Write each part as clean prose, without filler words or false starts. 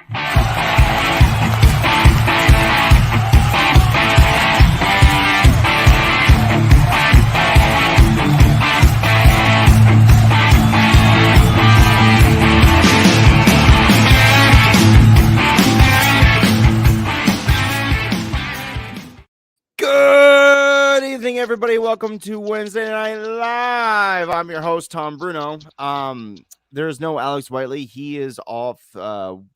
Good evening, everybody. Welcome to Wednesday Night Live. I'm your host, Tom Bruno. There's no Alex Whiteley. He is off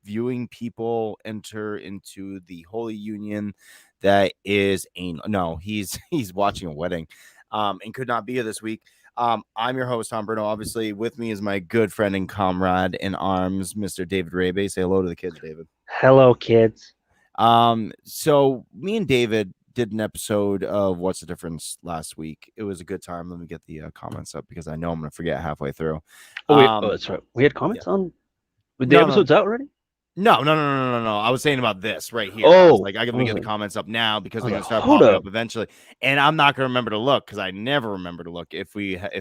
viewing people enter into the Holy Union that is anal. No, he's watching a wedding and could not be here this week. I'm your host, Tom Bruno. Obviously, with me is my good friend and comrade in arms, Mr. David Rabe. Say hello to the kids, David. Hello, kids. So me and David did an episode of What's the Difference last week. It was a good time. Let me get the comments up because I know I'm going to forget halfway through. That's right. We had comments on the episode's out already? No. I was saying about this right here. Oh, I can get the comments up now because they're going to start popping up eventually. And I'm not going to remember to look because I never remember to look if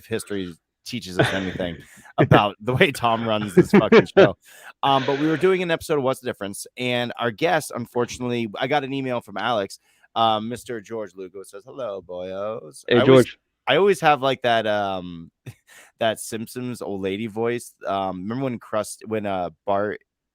history teaches us anything about the way Tom runs this fucking show. But we were doing an episode of What's the Difference, and our guest, unfortunately, I got an email from Alex. Mr. George Lugo says, "Hello, boyos." Hey, George. I always have like that that Simpsons old lady voice. Remember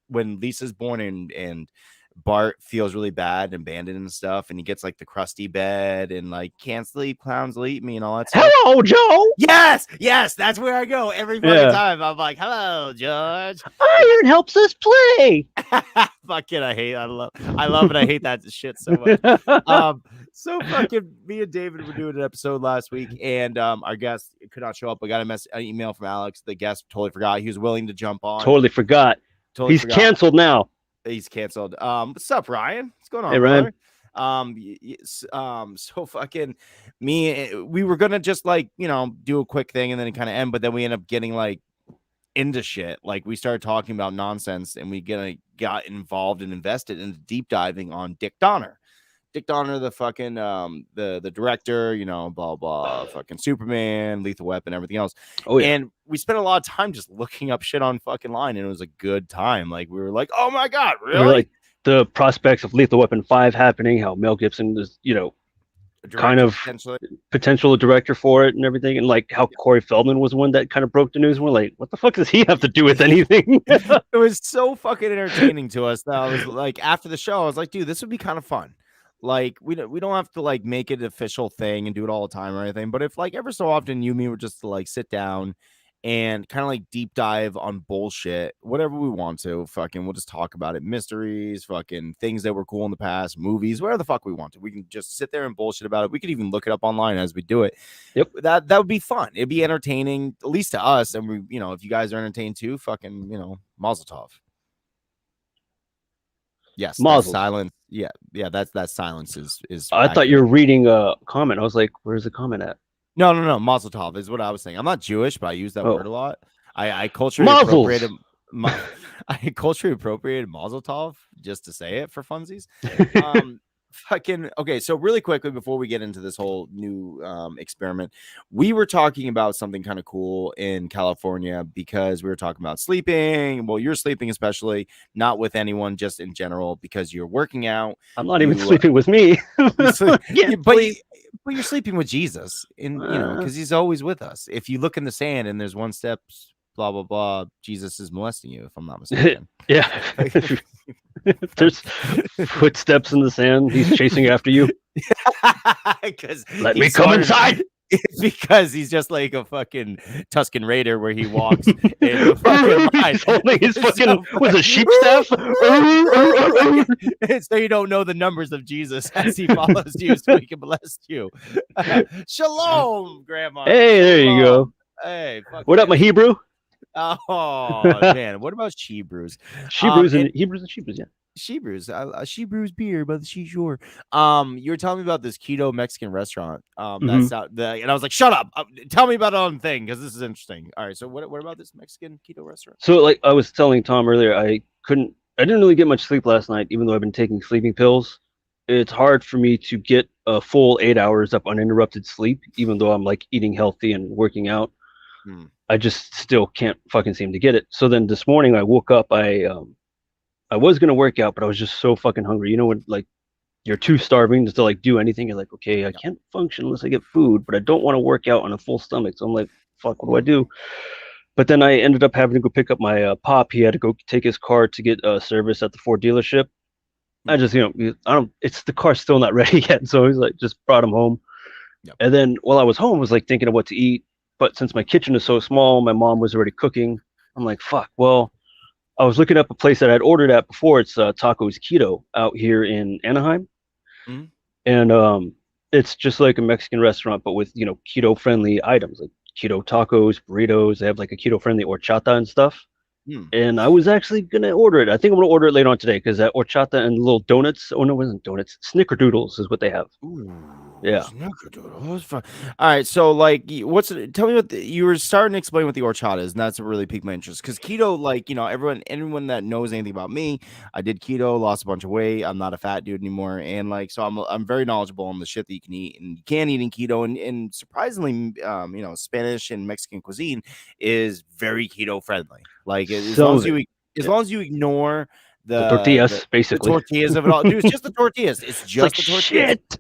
when Lisa's born and Bart feels really bad and abandoned and stuff, and he gets like the crusty bed and like can't sleep, clowns will eat me and all that stuff. Hello, Joe. Yes, that's where I go every fucking time. I'm like, "Hello, George." Iron helps us play. Fuck it, I love it. I hate that shit so much. So fucking me and David were doing an episode last week, and our guest could not show up. We got an email from Alex. The guest totally forgot he was willing to jump on. Totally forgot. He's canceled now. He's canceled. What's up, Ryan? What's going on, hey, Ryan? So fucking we were gonna just like do a quick thing and then kind of end, but then we end up getting like into shit. Like we started talking about nonsense, and we got involved and invested in deep diving on Dick Donner. Dick Donner, the fucking the director, blah blah, fucking Superman, Lethal Weapon, everything else. Oh yeah. And we spent a lot of time just looking up shit on fucking line, and it was a good time. Like we were like, oh my god, really? We were like the prospects of Lethal Weapon 5 happening, how Mel Gibson is, kind of potential director for it and everything, and like how Corey Feldman was one that kind of broke the news. And we're like, what the fuck does he have to do with anything? It was so fucking entertaining to us that I was like, after the show, I was like, dude, this would be kind of fun. Like we don't have to like make it an official thing and do it all the time or anything, but if like ever so often you and me were just to like sit down and kind of like deep dive on bullshit, whatever we want to, fucking we'll just talk about it. Mysteries, fucking things that were cool in the past, movies, whatever the fuck we want to. We can just sit there and bullshit about it. We could even look it up online as we do it. Yep. That would be fun. It'd be entertaining, at least to us. And we, if you guys are entertained too, fucking, Mazel tov. Yes, Mazel. Silence. Yeah, that silence is. I thought you were reading a comment. I was like, where's the comment at? No. Mazel tov is what I was saying. I'm not Jewish, but I use that word a lot. I culturally appropriated. I culturally appropriated Mazel tov just to say it for funsies. Fucking okay. So really quickly before we get into this whole new experiment, we were talking about something kind of cool in California because we were talking about sleeping. Well, you're sleeping, especially not with anyone, just in general because you're working out. I'm not even sleeping with me. But you're sleeping with Jesus, and because he's always with us. If you look in the sand and there's one step, blah blah blah, Jesus is molesting you. If I'm not mistaken. Yeah. There's footsteps in the sand. He's chasing after you. Let me come inside. It's because he's just like a fucking Tuscan Raider where he walks in the fucking line. He's holding his fucking with a sheep staff. So you don't know the numbers of Jesus as he follows you so he can bless you. Shalom, Grandma. Hey, there you go. Hey, what up, my Hebrew? Oh man, what about Shebrews? Shebrews and Hebrews and Shebrews, yeah. Shebrews, Shebrews beer by the seashore. You were telling me about this keto Mexican restaurant. That's out and I was like, shut up. Tell me about on thing because this is interesting. All right, so what about this Mexican keto restaurant? So like I was telling Tom earlier, I didn't really get much sleep last night, even though I've been taking sleeping pills. It's hard for me to get a full 8 hours of uninterrupted sleep, even though I'm like eating healthy and working out. I just still can't fucking seem to get it. So then this morning I woke up, I I was gonna work out, but I was just so fucking hungry. You know when like you're too starving to like do anything. You're like, okay, I can't function unless I get food, but I don't want to work out on a full stomach. So I'm like, fuck, what do I do? But then I ended up having to go pick up my pop. He had to go take his car to get service at the Ford dealership. I just, I don't. It's the car's still not ready yet, so he's like, just brought him home. Yep. And then while I was home, I was like thinking of what to eat. But since my kitchen is so small, my mom was already cooking. I'm like, fuck. Well, I was looking up a place that I'd ordered at before. It's Tacos Keto out here in Anaheim. Mm-hmm. And it's just like a Mexican restaurant, but with keto friendly items like keto tacos, burritos. They have like a keto friendly horchata and stuff. And I was actually gonna order it. I think I'm gonna order it later on today because that horchata and little donuts. Oh no, it wasn't donuts. Snickerdoodles is what they have. Ooh, yeah, snickerdoodles. Fun. All right, so like, tell me what you were starting to explain what the horchata is, and that's what really piqued my interest. Because keto, like anyone that knows anything about me, I did keto, lost a bunch of weight. I'm not a fat dude anymore, and like, so I'm very knowledgeable on the shit that you can eat and you can eat in keto, and surprisingly, Spanish and Mexican cuisine is very keto friendly. Like as long as you ignore the tortillas, basically the tortillas of it all, dude. It's just the tortillas. It's just like the tortillas. Shit.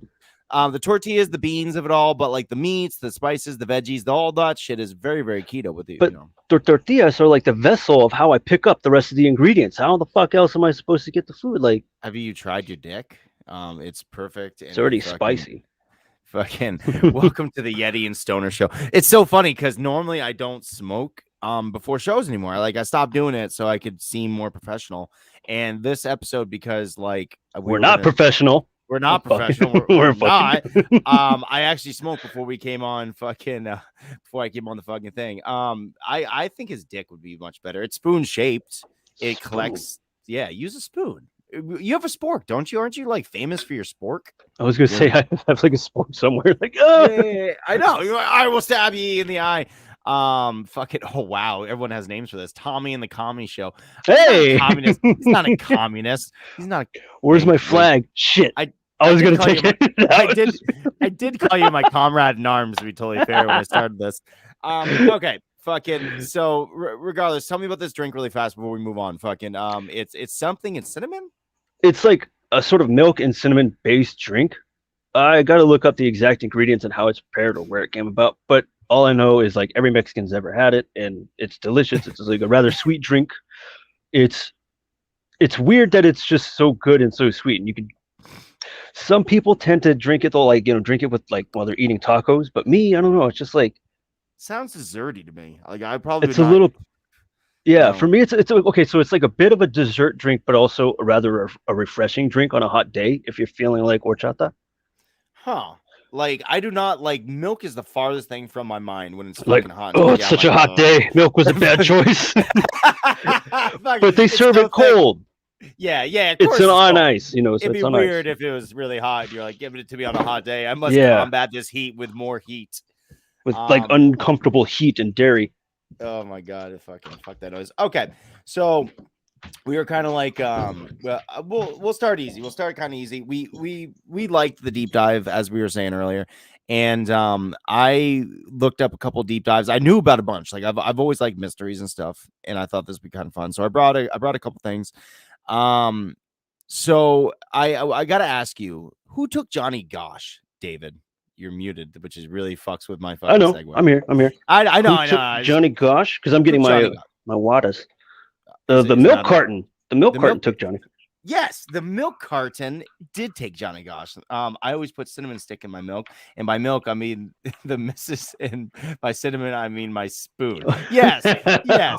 The tortillas, the beans of it all, but like the meats, the spices, the veggies, all that shit is very, very keto with you. But tortillas are like the vessel of how I pick up the rest of the ingredients. How the fuck else am I supposed to get the food? Like, have you tried your dick? It's perfect. It's already spicy. Fucking welcome to the Yeti and Stoner Show. It's so funny because normally I don't smoke before shows anymore. Like I stopped doing it so I could seem more professional. And this episode, because like we're not professional. We're not professional. We're not. I actually smoked before we came on before I came on the fucking thing. I think his dick would be much better. It's spoon shaped. It collects. Yeah, use a spoon. You have a spork, don't you? Aren't you like famous for your spork? I was gonna say I have like a spork somewhere. Like, oh, yeah, I know. I will stab you in the eye. Fuck it. Oh wow, everyone has names for this. Tommy and the Commie Show. Hey, communist. He's not a communist. He's not. Where's my flag? Shit. I was gonna take it. I did call you my comrade in arms, to be totally fair, when I started this. Okay. Fucking so regardless, tell me about this drink really fast before we move on. Fucking it's something. It's cinnamon. It's like a sort of milk and cinnamon based drink. I got to look up the exact ingredients and how it's prepared or where it came about. But all I know is like every Mexican's ever had it, and it's delicious. It's like a rather sweet drink. It's weird that it's just so good and so sweet. And you can. Some people tend to drink it though, like drink it with like while they're eating tacos. But me, I don't know. It's just like. Sounds desserty to me. Like I probably. It's a little. Yeah, for me, it's okay. So it's like a bit of a dessert drink, but also a refreshing drink on a hot day if you're feeling like horchata. Huh. Like I do not like milk is the farthest thing from my mind when it's like, fucking hot. Oh, it's such a hot day. Milk was a bad choice. But they serve it cold. Yeah. Of course it's on ice. So it'd be weird if it was really hot. You're like giving it to me on a hot day. I must combat this heat with more heat. With like uncomfortable heat and dairy. Oh my god! Fuck that noise. Okay, so we were kind of like, we'll start easy. We'll start kind of easy. We liked the deep dive as we were saying earlier, and I looked up a couple of deep dives. I knew about a bunch. Like I've always liked mysteries and stuff, and I thought this would be kind of fun. So I brought a couple things. So I got to ask you, who took Johnny Gosh, David? You're muted, which is really fucks with my fucking segue. I'm here. I know. Johnny Gosh, because I'm getting my Wadas. The milk carton. The milk carton took Johnny. Yes, the milk carton did take Johnny Gosh. I always put cinnamon stick in my milk, and by milk I mean the missus, and by cinnamon I mean my spoon. Yes.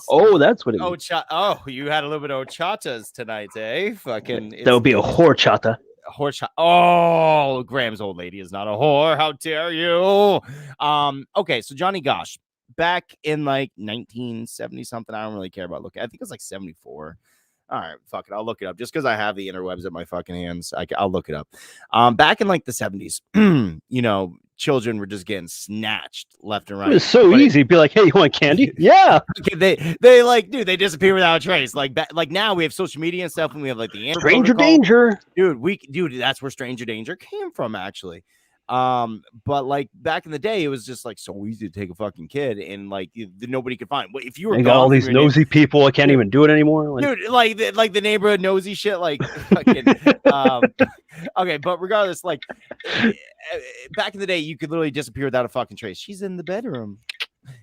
Oh, that's what it means. Oh, you had a little bit of horchatas tonight, eh? Fucking. That would be a horchata. Horse. Oh, Graham's old lady is not a whore. How dare you? Okay, so Johnny Gosh, back in like 1970 something. I don't really care about looking. I think it's like 74. All right, fuck it. I'll look it up just because I have the interwebs at my fucking hands. I'll look it up. Back in like the 70s, children were just getting snatched left and right. It was so easy. Be like, hey, you want candy? Yeah. Okay, they like, dude, they disappear without a trace. Like now we have social media and stuff, and we have like the Stranger Danger. Dude, that's where Stranger Danger came from, actually. But like back in the day, it was just like so easy to take a fucking kid and like nobody could find. If you were got all these nosy people, I can't even do it anymore. Dude, like the neighborhood nosy shit, like fucking. Okay, but regardless, like back in the day, you could literally disappear without a fucking trace. She's in the bedroom.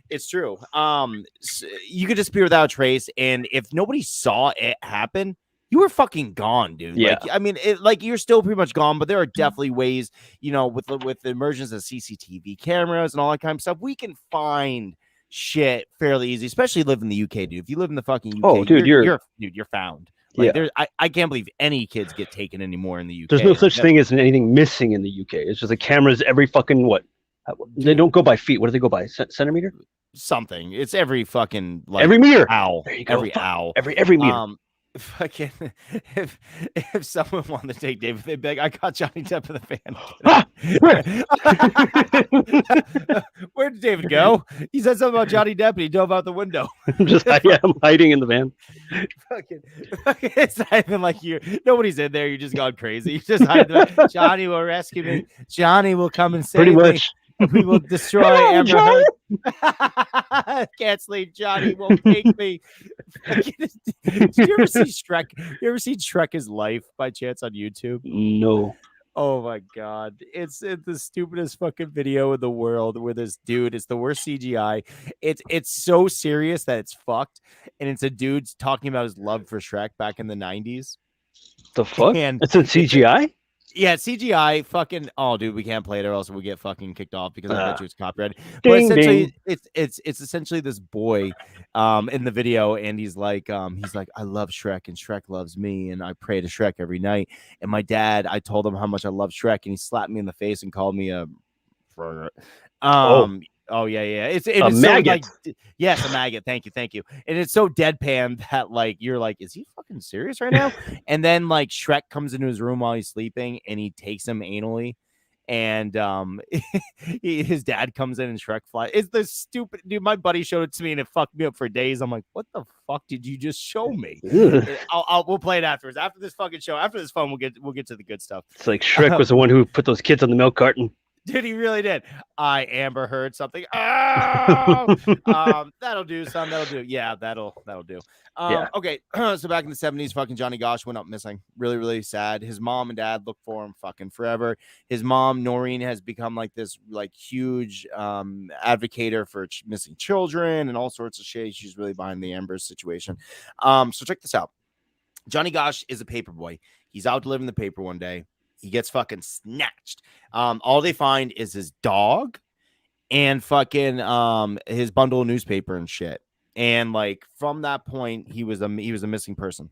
It's true. You could disappear without a trace, and if nobody saw it happen, you were fucking gone, dude. Yeah. Like, I mean, you're still pretty much gone, but there are definitely ways, with the emergence of CCTV cameras and all that kind of stuff, we can find shit fairly easy, especially live in the UK, dude. If you live in the fucking UK, you're found. Like, I can't believe any kids get taken anymore in the UK. There's no such thing as anything missing in the UK. It's just the cameras every fucking what? They don't go by feet. What do they go by? Centimeter? Something. It's every fucking every meter. Owl. There you go. Every owl. Every meter. Fucking if someone wanted to take David, they'd be like, I got Johnny Depp in the van. Where did David go? He said something about Johnny Depp and he dove out the window. I'm hiding in the van. Fucking it's not even like nobody's in there, you're just gone crazy. You just hide. Johnny will rescue me. Johnny will come and save me. We will destroy Amber Heard. Can't sleep. Johnny won't take me. Did you ever see Shrek? You ever seen Shrek His Life by chance on YouTube? No. Oh my god. It's the stupidest fucking video in the world where this dude, it's the worst CGI. It's so serious that it's fucked. And it's a dude talking about his love for Shrek back in the 90s. The fuck? And it's in CGI? Yeah, CGI. Fucking dude, we can't play it or else we get fucking kicked off because I bet you it's copyrighted. But essentially, it's essentially this boy in the video, and he's like I love Shrek and Shrek loves me, and I pray to Shrek every night. And my dad, I told him how much I love Shrek, and he slapped me in the face and called me a Oh yeah. It's a maggot. So, yes, a maggot. Thank you. And it's so deadpan that like you're like, is he fucking serious right now? And then like Shrek comes into his room while he's sleeping, and he takes him anally. And his dad comes in and Shrek flies. It's the stupid dude. My buddy showed it to me and it fucked me up for days. I'm like, what the fuck did you just show me? We'll play it afterwards. After this fucking show, after this fun, we'll get to the good stuff. It's like Shrek was the one who put those kids on the milk carton. Dude, he really did. Amber Heard something. Oh! That'll do, son. That'll do. Yeah, that'll do. Okay. So back in the 70s, fucking Johnny Gosch went up missing. Really, really sad. His mom and dad looked for him fucking forever. His mom, Noreen, has become like this like huge advocator for missing children and all sorts of shit. She's really behind the Amber situation. So check this out. Johnny Gosch is a paper boy. He's out delivering the paper one day. He gets fucking snatched. All they find is his dog and fucking his bundle of newspaper and shit. And like from that point, he was a missing person.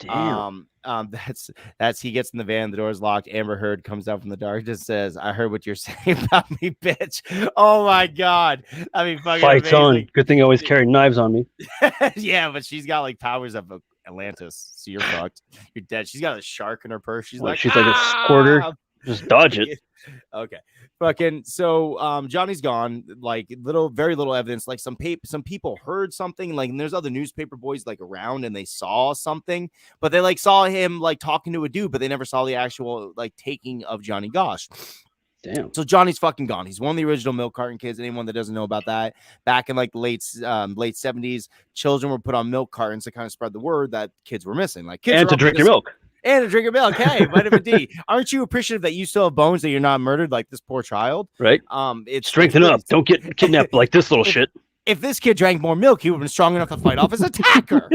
Damn. That's he gets in the van, the door's locked. Amber Heard comes out from the dark and says, I heard what you're saying about me, bitch. Oh my god. I mean, fucking fights amazing. On. Good thing I always carry knives on me. Yeah, but she's got like powers of Atlantis, so you're fucked. You're dead. She's got a shark in her purse. She's like a squirter. Just dodge it. Okay. Fucking so Johnny's gone. Like very little evidence. Like some people heard something. Like, and there's other newspaper boys like around and they saw something, but they like saw him like talking to a dude, but they never saw the actual like taking of Johnny Gosch. Damn. So Johnny's fucking gone. He's one of the original milk carton kids. Anyone that doesn't know about that, back in like the late 70s, children were put on milk cartons to kind of spread the word that kids were missing. Like kids and to drink your milk. And to drink your milk. Hey, vitamin D. Aren't you appreciative that you still have bones, that you're not murdered like this poor child? Right. It's strengthen up. Don't get kidnapped like this little shit. If this kid drank more milk, he would have been strong enough to fight off his attacker.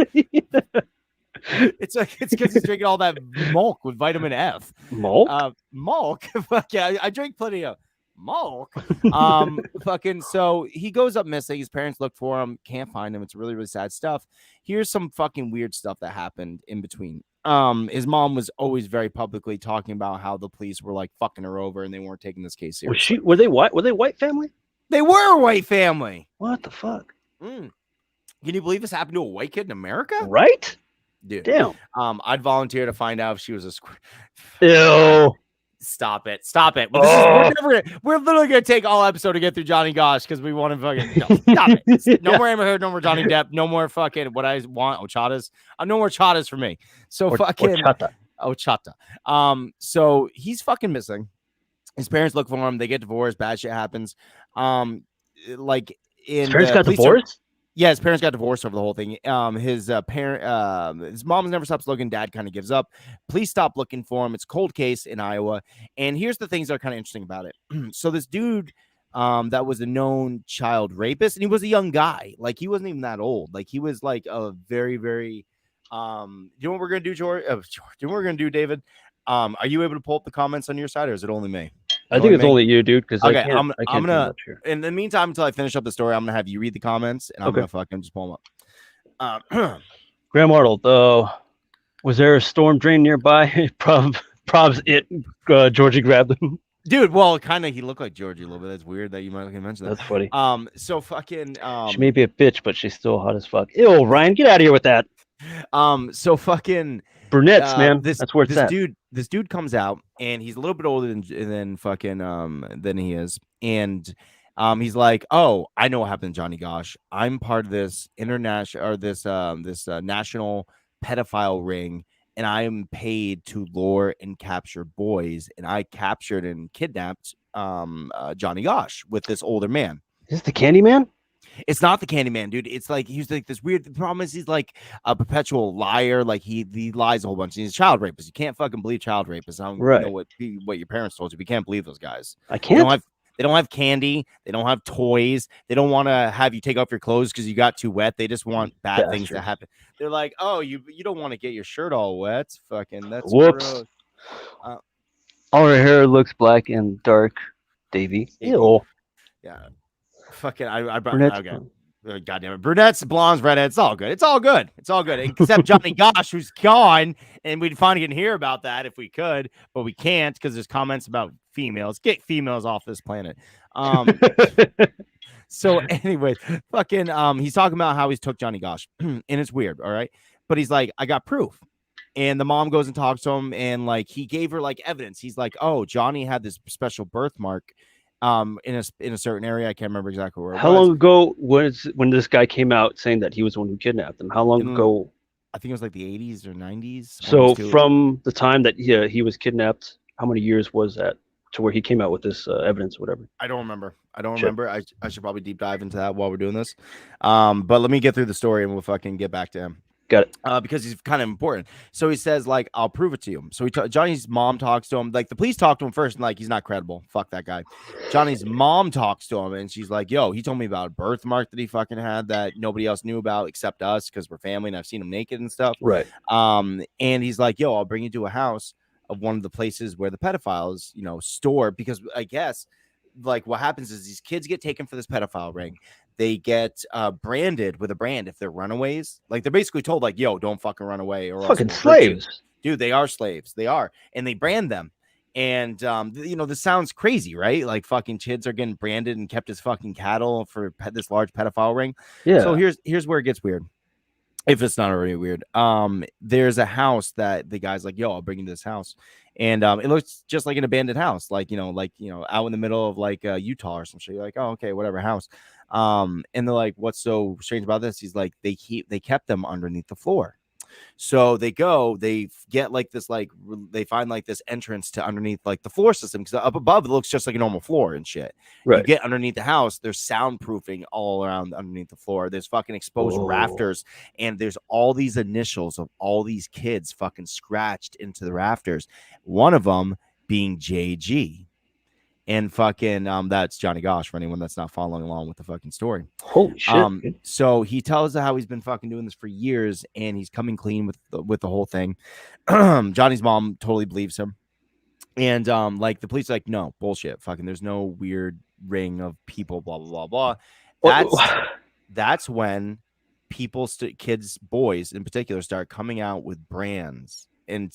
It's because he's drinking all that milk with vitamin F. Milk? Milk? Yeah, I drink plenty of milk. Fucking so he goes up missing. His parents look for him, can't find him. It's really, really sad stuff. Here's some fucking weird stuff that happened in between. His mom was always very publicly talking about how the police were like fucking her over and they weren't taking this case seriously. Were they white? Were they white family? They were a white family. What the fuck? Can you believe this happened to a white kid in America? Right? Dude. Damn. I'd volunteer to find out if she was a Ew. Stop it. We're literally going to take all episode to get through Johnny Gosch because we want to fucking stop it. No more Amber Heard, no more Johnny Depp, no more fucking what I want, horchatas. No more chatas for me. So fucking horchata. Horchata. So he's fucking missing. His parents look for him. They get divorced. Bad shit happens. Like His in parents the got police are. divorced? Yeah, his parents got divorced over the whole thing. His mom never stops looking. Dad kind of gives up. Police stop looking for him. It's a cold case in Iowa. And here's the things that are kind of interesting about it. So this dude, that was a known child rapist, and he was a young guy. Like he wasn't even that old. Like he was like a very, very. You know what we're gonna do, George? Do you know what we're gonna do, David? Are you able to pull up the comments on your side, or is it only me? I think it's only you, dude, because Okay, I can't I'm do gonna. much here. In the meantime, until I finish up the story, I'm gonna have you read the comments, and I'm gonna fucking just pull them up. Graham Arnold, was there a storm drain nearby? Probs it. Georgie grabbed him. Dude, well, kind of, he looked like Georgie a little bit. That's weird that you might mention that. That's funny. So fucking. She may be a bitch, but she's still hot as fuck. Ew, Ryan, get out of here with that. So fucking. Brunettes, man. That's where it's at. This dude comes out, and he's a little bit older than he is, and he's like, "Oh, I know what happened to Johnny Gosh. I'm part of this international or this national pedophile ring, and I am paid to lure and capture boys, and I captured and kidnapped Johnny Gosh with this older man." Is this the Candyman? It's not the Candyman, dude. It's like he's like this weird. The problem is he's like a perpetual liar. Like he lies a whole bunch. He's a child rapist. You can't fucking believe child rapists. I don't know what your parents told you. But you can't believe those guys. I can't. They don't have candy. They don't have toys. They don't want to have you take off your clothes because you got too wet. They just want bad things to happen. They're like, oh, you don't want to get your shirt all wet. Fucking that's whoops. All her hair looks black and dark, Davey. Ew. Yeah. Fucking I okay. God damn it. Brunettes, blondes, redheads, it's all good. It's all good. It's all good. Except Johnny Gosh, who's gone, and we'd finally can hear about that if we could, but we can't because there's comments about females. Get females off this planet. So anyways, fucking he's talking about how he's took Johnny Gosh, and it's weird, all right. But he's like, I got proof. And the mom goes and talks to him, and like he gave her like evidence. He's like, oh, Johnny had this special birthmark in a certain area. I can't remember exactly where it was. How long ago was when this guy came out saying that he was the one who kidnapped him? How long ago? I think it was like the 80s or 90s. So from the time that he was kidnapped, how many years was that to where he came out with this evidence or whatever? I don't remember. I should probably deep dive into that while we're doing this. But let me get through the story and we'll fucking get back to him. Got it. Because he's kind of important. So he says, like, I'll prove it to you. So Johnny's mom talks to him. Like, the police talk to him first, and like, he's not credible. Fuck that guy. Johnny's mom talks to him, and she's like, yo, he told me about a birthmark that he fucking had that nobody else knew about except us because we're family and I've seen him naked and stuff. Right. And he's like, yo, I'll bring you to a house of one of the places where the pedophiles, store, because I guess like what happens is these kids get taken for this pedophile ring. They get branded with a brand if they're runaways. Like they're basically told, like, "Yo, don't fucking run away." Or fucking slaves, dude. They are slaves. They are, and they brand them. And this sounds crazy, right? Like fucking kids are getting branded and kept as fucking cattle for this large pedophile ring. Yeah. So here's where it gets weird. If it's not already weird, there's a house that the guy's like, "Yo, I'll bring you to this house," and it looks just like an abandoned house, like out in the middle of like Utah or some shit. You're like, "Oh, okay, whatever house." And they're like, "What's so strange about this?" He's like, they kept them underneath the floor. So they get like this, like they find like this entrance to underneath like the floor system, because up above it looks just like a normal floor and shit. Right. You get underneath the house, there's soundproofing all around underneath the floor. There's fucking exposed rafters, and there's all these initials of all these kids fucking scratched into the rafters. One of them being JG. And fucking that's Johnny Gosh for anyone that's not following along with the fucking story. Holy shit. So he tells her how he's been fucking doing this for years, and he's coming clean with the whole thing. Johnny's mom totally believes him. And like the police are like, no, bullshit. Fucking there's no weird ring of people, blah blah blah blah. That's when people kids, boys in particular, start coming out with brands and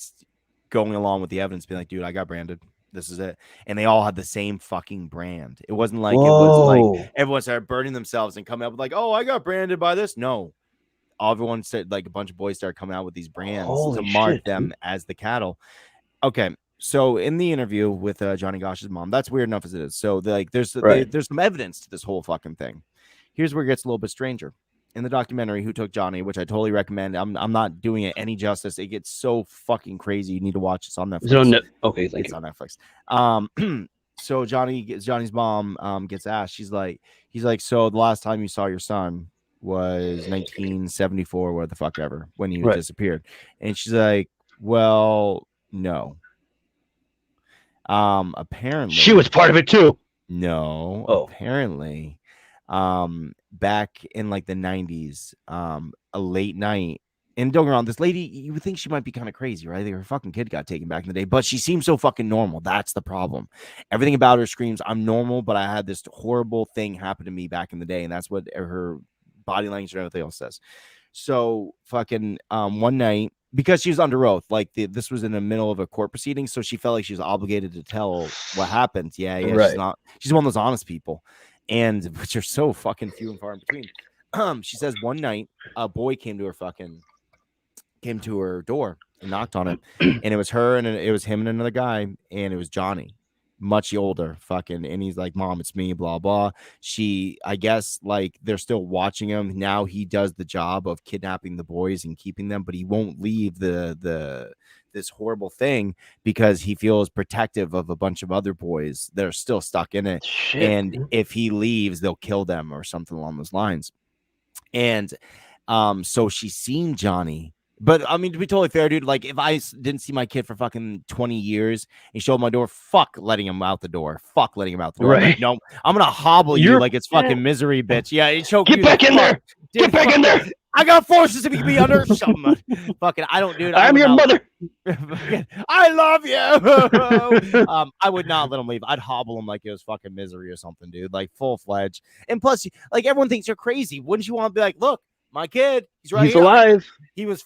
going along with the evidence, being like, dude, I got branded. This is it. And they all had the same fucking brand. It wasn't like everyone started burning themselves and coming up with like, oh, I got branded by this. No, everyone said, like, a bunch of boys started coming out with these brands to mark them as the cattle. Okay, so in the interview with Johnny Gosh's mom, that's weird enough as it is. So there's some evidence to this whole fucking thing. Here's where it gets a little bit stranger. In the documentary Who Took Johnny, which I totally recommend. I'm not doing it any justice. It gets so fucking crazy. You need to watch. It's on Netflix. Okay, thank you. It's on Netflix. So Johnny's mom gets asked. He's like, so the last time you saw your son was 1974, what the fuck ever, when he disappeared. And she's like, well, no. Apparently she was part of it too. No, apparently, back in like the 90s, a late night. And don't get me wrong, this lady, you would think she might be kind of crazy, right? Her fucking kid got taken back in the day, but she seems so fucking normal. That's the problem. Everything about her screams, I'm normal, but I had this horrible thing happen to me back in the day. And that's what her body language and everything else says. So fucking one night, because she was under oath, like this was in the middle of a court proceeding, so she felt like she was obligated to tell what happened. Yeah, right. She's one of those honest people, and which are so fucking few and far in between. She says one night a boy came to her door and knocked on it, and it was her, and it was him and another guy, and it was Johnny, much older, fucking, and he's like, Mom, it's me, blah blah. I guess like they're still watching him now. He does the job of kidnapping the boys and keeping them, but he won't leave this horrible thing because he feels protective of a bunch of other boys that are still stuck in it. Shit. And if he leaves, they'll kill them or something along those lines. And so she's seen Johnny. But I mean, to be totally fair, dude, like if I didn't see my kid for fucking 20 years, he showed my door, fuck letting him out the door. Fuck letting him out the door. Right. Like, no, I'm gonna hobble you like it's fucking misery, bitch. Yeah, he choked you. Get back in there. Get back in there. I got forces to be under something. Fucking, I don't, dude. I'm your mother. I love you. I would not let him leave. I'd hobble him like it was fucking misery or something, dude. Like full fledged. And plus, like everyone thinks you're crazy. Wouldn't you want to be like, look, my kid, he's right here. Alive.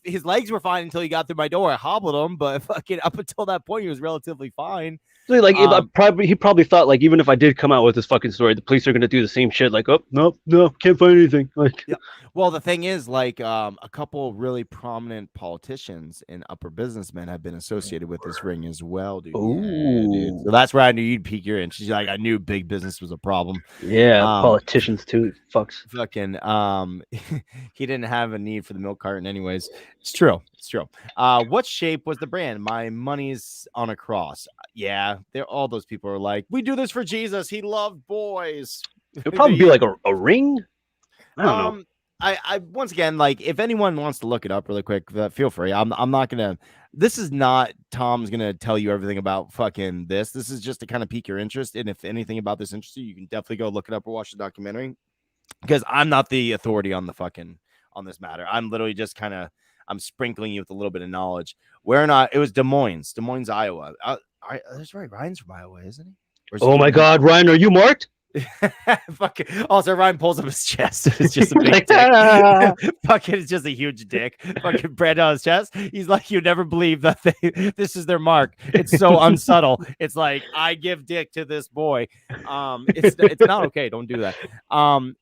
His legs were fine until he got through my door. I hobbled him, but fucking up until that point, he was relatively fine. Like he probably thought like even if I did come out with this fucking story, the police are gonna do the same shit. Like, oh no, can't find anything. Like, yeah. Well, the thing is, like, a couple really prominent politicians and upper businessmen have been associated with this ring as well, dude. Ooh. Yeah, dude. So that's where I knew you'd peek your interest. She's like, I knew big business was a problem. Yeah, politicians too. Fucks. Fucking. He didn't have a need for the milk carton, anyways. It's true. What shape was the brand? My money's on a cross. Yeah, all those people are like, we do this for Jesus. He loved boys. It'd probably be like a ring. I don't know. I once again, like, if anyone wants to look it up really quick, feel free. I'm not gonna. This is not Tom's gonna tell you everything about fucking this. This is just to kind of pique your interest, and if anything about this interests you, you can definitely go look it up or watch the documentary. Because I'm not the authority on this matter. I'm literally just I'm sprinkling you with a little bit of knowledge. Where or not it was Des Moines, Iowa. That's right. Ryan's from Iowa, isn't he? Oh my God, Ryan, are you marked? Fucking. Also, Ryan pulls up his chest. It's just a big dick. Fucking, it's just a huge dick. Fucking brand on his chest. He's like, you never believe that this is their mark. It's so unsubtle. It's like, I give dick to this boy. It's not okay. Don't do that.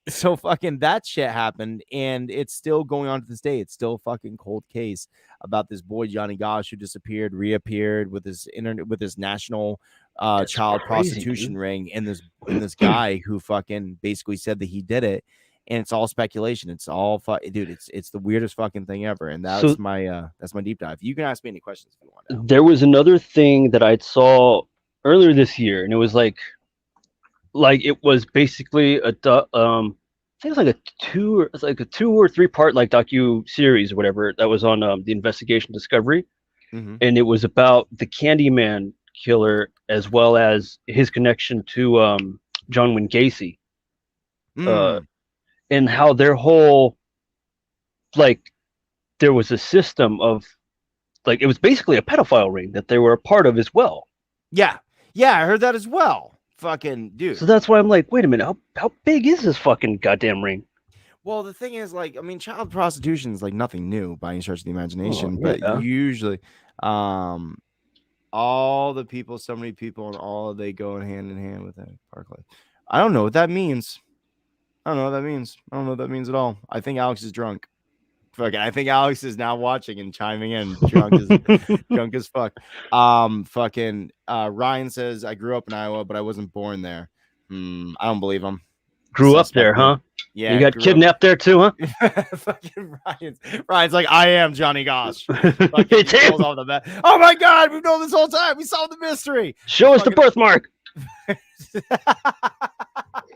So fucking that shit happened, and it's still going on to this day. It's still a fucking cold case about this boy Johnny Gosch who disappeared, reappeared with his national child prostitution ring, and this guy who fucking basically said that he did it, and it's all speculation. It's all dude. It's the weirdest fucking thing ever, and that's my deep dive. You can ask me any questions if you want. Now. There was another thing that I saw earlier this year, and it was like it was basically I think it's like a 2 or 3 part like docu series or whatever that was on the Investigation Discovery, and it was about the Candyman killer as well as his connection to John Wayne Gacy, and how their whole there was a system of it was basically a pedophile ring that they were a part of as well. Yeah, I heard that as well. Fucking dude. So that's why I'm like, wait a minute, how big is this fucking goddamn ring? Well, the thing is, child prostitution is nothing new by any stretch of the imagination, but usually, all the people, so many people, and all they go hand in hand with that Parklife. I don't know what that means. I don't know what that means at all. I think Alex is drunk. Fucking, I think Alex is now watching and chiming in. Drunk as fuck. Ryan says, I grew up in Iowa, but I wasn't born there. I don't believe him. Grew up there, huh? Yeah. You got kidnapped there too, huh? Fucking Ryan's like, I am Johnny Gosch. Oh my God, we've known this whole time. We solved the mystery. Show us the birthmark.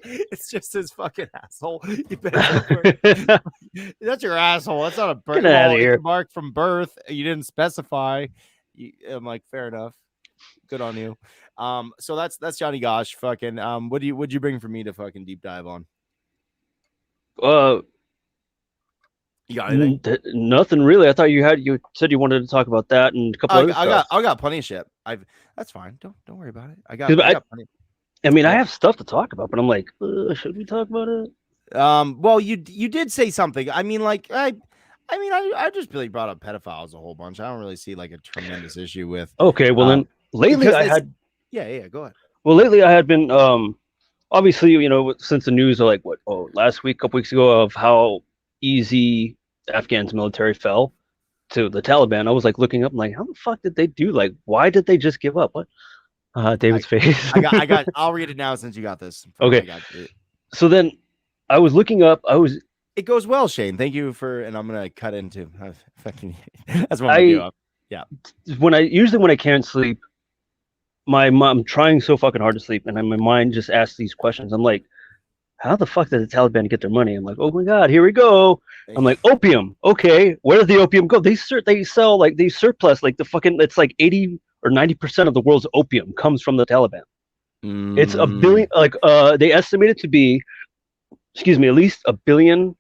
It's just his fucking asshole. He bends over. That's your asshole. That's not a birth. Get out of here. It's a mark from birth. You didn't specify. I'm like, fair enough. Good on you. So that's Johnny Gosh. Fucking. Would you bring for me to fucking deep dive on? You got anything? Nothing really. I thought you said you wanted to talk about that and a couple other stuff. I got plenty of shit. That's fine. Don't worry about it. I got plenty. I mean, I have stuff to talk about, but I'm like, should we talk about it? Well, you did say something. I mean, like, I just really brought up pedophiles a whole bunch. I don't really see like a tremendous issue with. Okay, well then lately I had. Yeah, go ahead. Well, lately I had been obviously, you know, since the news are like last week, couple weeks ago, of how easy Afghan's military fell to the Taliban. I was like looking up, I'm like, how the fuck did they do? Like, why did they just give up? What? David's face. I got. I'll read it now since you got this. Okay. So then I was looking up. It goes well, Shane. Thank you for. And I'm gonna cut into. Fucking. That's what I'm gonna do. Yeah. When I can't sleep, I'm trying so fucking hard to sleep, and my mind just asks these questions. I'm like, how the fuck did the Taliban get their money? I'm like, oh my god, here we go. I'm like, opium. Okay, where did the opium go? They sell like these surplus, like the fucking. It's like 80 or 90% of the world's opium comes from the Taliban. It's $1 billion. Like they estimate it to be, at least $1 billion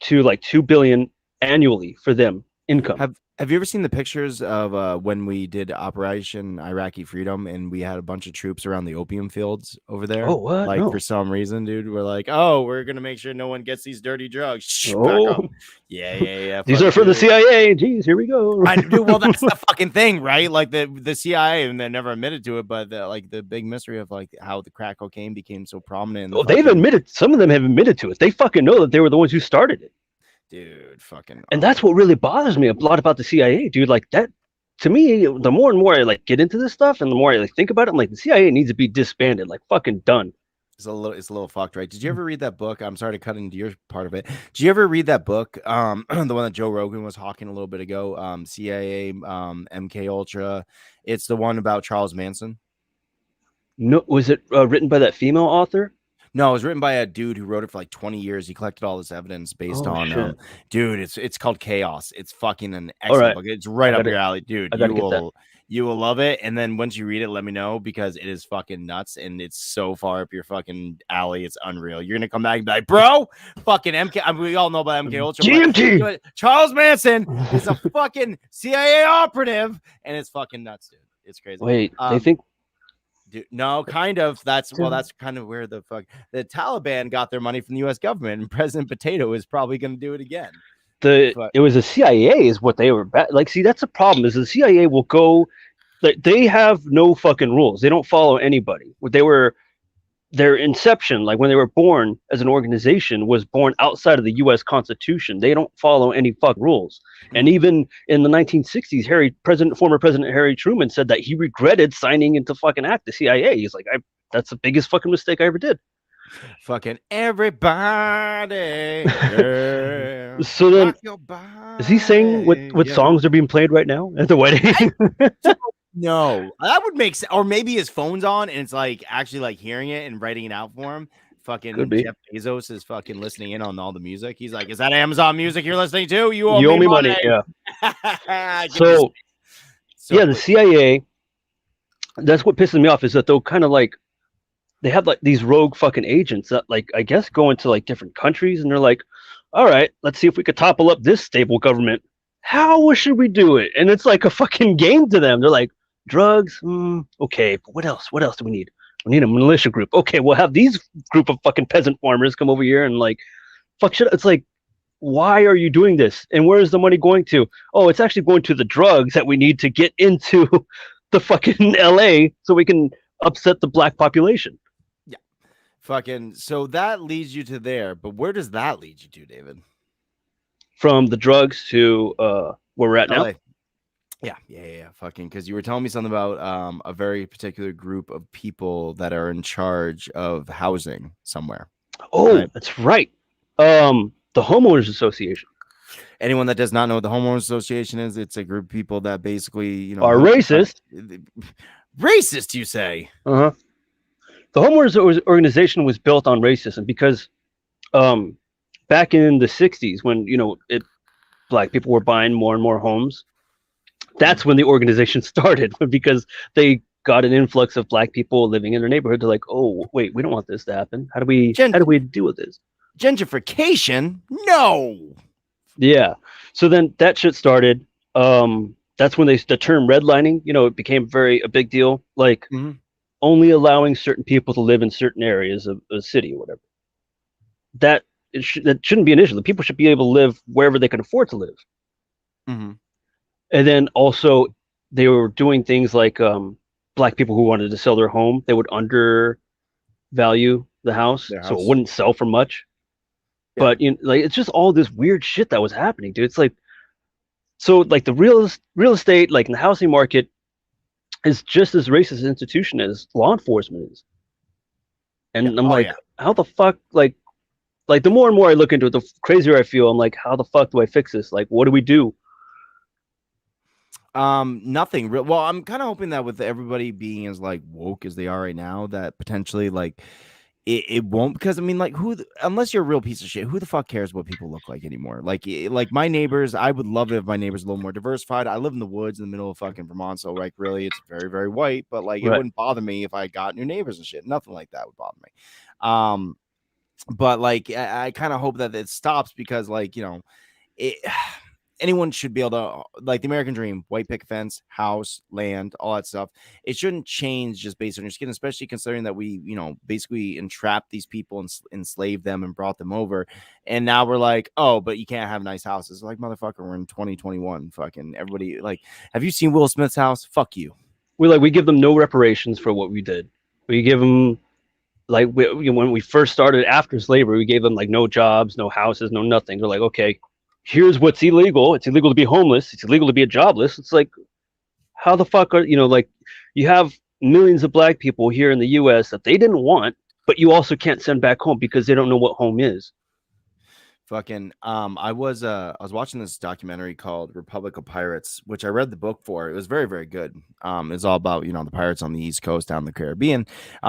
to like $2 billion annually for them income. Have you ever seen the pictures of when we did Operation Iraqi Freedom and we had a bunch of troops around the opium fields over there? Oh, what? Like, for some reason, dude, we're like, oh, we're going to make sure no one gets these dirty drugs. Shh, back up. Yeah. These are for the CIA. Jeez, here we go. Well, that's the fucking thing, right? Like the CIA, and they never admitted to it, but the big mystery of like how the crack cocaine became so prominent. They've admitted, some of them have admitted to it. They fucking know that they were the ones who started it. Dude, fucking. And that's what really bothers me a lot about the CIA, dude. Like that, to me, the more and more I like get into this stuff, and the more I like think about it, I'm like, the CIA needs to be disbanded, like fucking done. It's a little fucked, right? Did you ever read that book? I'm sorry to cut into your part of it. Did you ever read that book? The one that Joe Rogan was talking a little bit ago. CIA, MK Ultra. It's the one about Charles Manson. No, was it written by that female author? No, it was written by a dude who wrote it for like 20 years. He collected all this evidence based on dude, it's called Chaos. It's fucking an excellent book. It's right up your alley, dude. You will love it. And then once you read it, let me know, because it is fucking nuts and it's so far up your fucking alley. It's unreal. You're gonna come back and be like, bro, fucking MK. I mean, we all know about MK Ultra. GMT. Charles Manson is a fucking CIA operative, and it's fucking nuts, dude. It's crazy. Wait, they think. No, kind of. That's kind of where the Taliban got their money from the U.S. government, and President Potato is probably going to do it again. It was the CIA is what they were like. See, that's the problem. Is the CIA will go. They have no fucking rules. They don't follow anybody. Their inception, like when they were born as an organization, was born outside of the U.S. Constitution. They don't follow any fuck rules. And even in the 1960s, former President Harry Truman said that he regretted signing into fucking act the CIA. He's like, that's the biggest fucking mistake I ever did. Fucking everybody. So then, is he saying what songs are being played right now at the wedding? No, that would make sense. Or maybe his phone's on and it's like actually like hearing it and writing it out for him. Fucking Jeff Bezos is fucking listening in on all the music. He's like, is that Amazon music you're listening to? You owe me money. Yeah. So the CIA, that's what pisses me off, is that they'll kind of like, they have like these rogue fucking agents that like, I guess, go into like different countries and they're like, all right, let's see if we could topple up this stable government. How should we do it? And it's like a fucking game to them. They're like, drugs, okay, but what else? What else do we need? We need a militia group. Okay, we'll have these group of fucking peasant farmers come over here and like, fuck shit. It's like, why are you doing this? And where is the money going to? Oh, it's actually going to the drugs that we need to get into the fucking LA so we can upset the black population. Yeah. Fucking, so that leads you to there, but where does that lead you to, David? From the drugs to where we're at now? Yeah. Fucking, because you were telling me something about a very particular group of people that are in charge of housing somewhere. Oh, right? That's right. The Homeowners Association. Anyone that does not know what the Homeowners Association is, it's a group of people that basically, are racist. Racist, you say? Uh-huh. The homeowners organization was built on racism because back in the 60s when black people were buying more and more homes, that's when the organization started because they got an influx of black people living in their neighborhood. They're like, oh wait, we don't want this to happen. How do we deal with this? Gentrification? No. Yeah. So then that shit started. That's when the term redlining, it became a big deal. Like only allowing certain people to live in certain areas of a city or whatever. That shouldn't be an issue. The people should be able to live wherever they can afford to live. Mm-hmm. And then also they were doing things like black people who wanted to sell their home, they would undervalue the house, so it wouldn't sell for much. Yeah. But it's just all this weird shit that was happening, dude. It's like, so like the real estate, like in the housing market, is just as racist an institution as law enforcement is. And I'm like, how the fuck, like the more and more I look into it, the crazier I feel. I'm like, how the fuck do I fix this? Like, what do we do? Nothing real. Well, I'm kind of hoping that with everybody being as like woke as they are right now, that potentially like it won't, because I mean, like, unless you're a real piece of shit, who the fuck cares what people look like anymore? Like my neighbors, I would love it if my neighbors were a little more diversified. I live in the woods in the middle of fucking Vermont, so like really it's very, very white, but like it wouldn't bother me if I got new neighbors and shit. Nothing like that would bother me. But like I kind of hope that it stops, because like, anyone should be able to, like the American dream, white picket fence, house, land, all that stuff. It shouldn't change just based on your skin, especially considering that we, basically entrapped these people and enslaved them and brought them over. And now we're like, oh, but you can't have nice houses. Like, motherfucker, we're in 2021. Fucking everybody, like, have you seen Will Smith's house? Fuck you. We give them no reparations for what we did. We give them, like, when we first started after slavery, we gave them like no jobs, no houses, no nothing. They're like, okay, here's what's illegal. It's illegal to be homeless. It's illegal to be a jobless. It's like, how the fuck are, like, you have millions of black people here in the US that they didn't want, but you also can't send back home because they don't know what home is. Fucking I was watching this documentary called Republic of Pirates, which I read the book for. It was very, very good. It's all about, the pirates on the East Coast down in the Caribbean.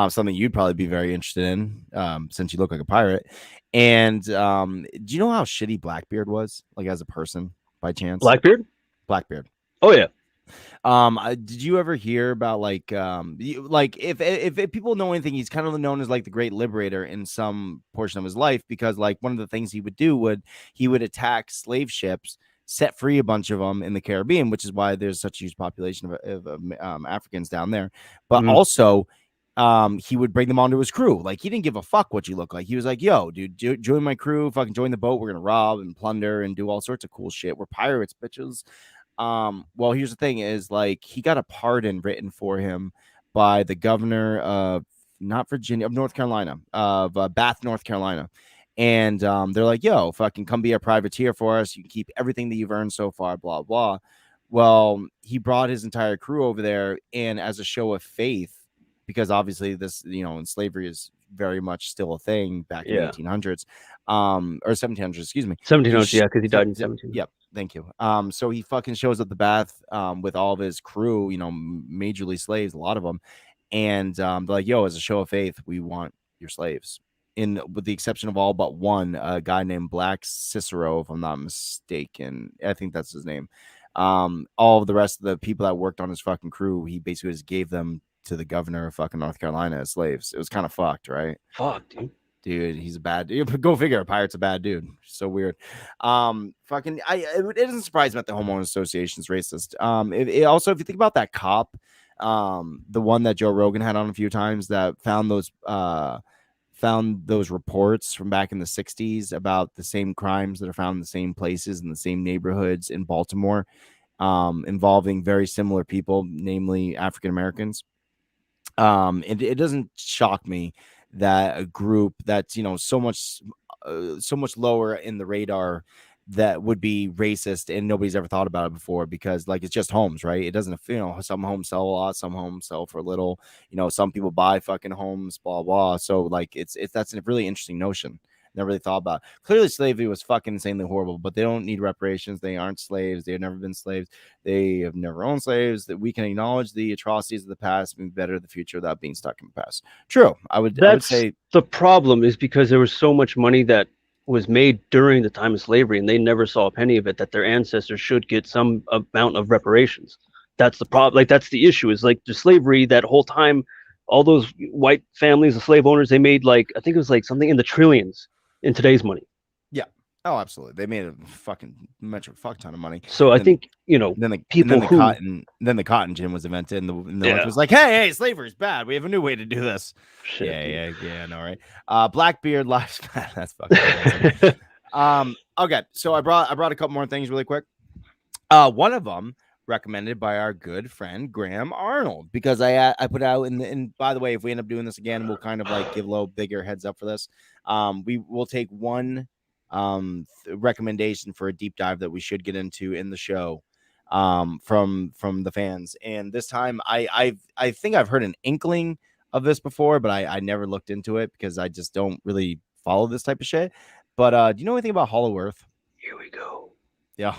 Something you'd probably be very interested in, since you look like a pirate. And do you know how shitty Blackbeard was, like, as a person, by chance? Blackbeard? Oh yeah. Did you ever hear about like if people know anything, he's kind of known as like the great liberator in some portion of his life, because like one of the things he would do he would attack slave ships, set free a bunch of them in the Caribbean, which is why there's such a huge population of Africans down there. But also, he would bring them onto his crew. Like, he didn't give a fuck what you look like. He was like, yo, dude, join my crew, fucking join the boat. We're gonna rob and plunder and do all sorts of cool shit. We're pirates, bitches. Well, here's the thing is, like, he got a pardon written for him by the governor of not Virginia, of North Carolina, of Bath, North Carolina. And they're like, yo, fucking come be a privateer for us. You can keep everything that you've earned so far, blah, blah. Well, he brought his entire crew over there, and as a show of faith, because obviously this, in slavery is very much still a thing back in the 1800s, or 1700s, excuse me. 1700s, yeah, because he died in 17. Yep. Thank you. So he fucking shows up the Bath with all of his crew, majorly slaves, a lot of them. And they're like, yo, as a show of faith, we want your slaves. With the exception of all but one, a guy named Black Cicero, if I'm not mistaken. I think that's his name. All of the rest of the people that worked on his fucking crew, he basically just gave them to the governor of fucking North Carolina as slaves. It was kind of fucked, right? Fuck, dude. He's a bad dude. Go figure, a pirate's a bad dude. So weird. It doesn't surprise me that the homeowners association's racist. It also, if you think about that cop, the one that Joe Rogan had on a few times, that found those reports from back in the 60s about the same crimes that are found in the same places in the same neighborhoods in Baltimore, involving very similar people, namely African Americans. It doesn't shock me that a group that's so much lower in the radar that would be racist, and nobody's ever thought about it before, because like, it's just homes, right? It doesn't, some homes sell a lot, some homes sell for a little, some people buy fucking homes, blah blah. So like, it's that's a really interesting notion never really thought about. Clearly, slavery was fucking insanely horrible, but they don't need reparations. They aren't slaves. They have never been slaves. They have never owned slaves. That we can acknowledge the atrocities of the past and better the future without being stuck in the past. True. I would say the problem is because there was so much money that was made during the time of slavery, and they never saw a penny of it, that their ancestors should get some amount of reparations. That's the problem. Like, that's the issue, is like the slavery that whole time, all those white families, the slave owners, they made like, I think it was like something in the trillions in today's money. Yeah. Oh, absolutely. They made a fucking fuck ton of money. So I think, you know, then the cotton gin was invented, and the North was like, hey, slavery is bad. We have a new way to do this. Shit. Yeah. No, right. Blackbeard lives. That's fucking awesome. Okay. So I brought a couple more things really quick. One of them recommended by our good friend Graham Arnold, because I put out and by the way, if we end up doing this again, we'll kind of like give a little bigger heads up for this. We will take one recommendation for a deep dive that we should get into in the show from the fans, and this time I think I've heard an inkling of this before, but I never looked into it because I just don't really follow this type of shit. But do you know anything about Hollow Earth? Here we go. Yeah.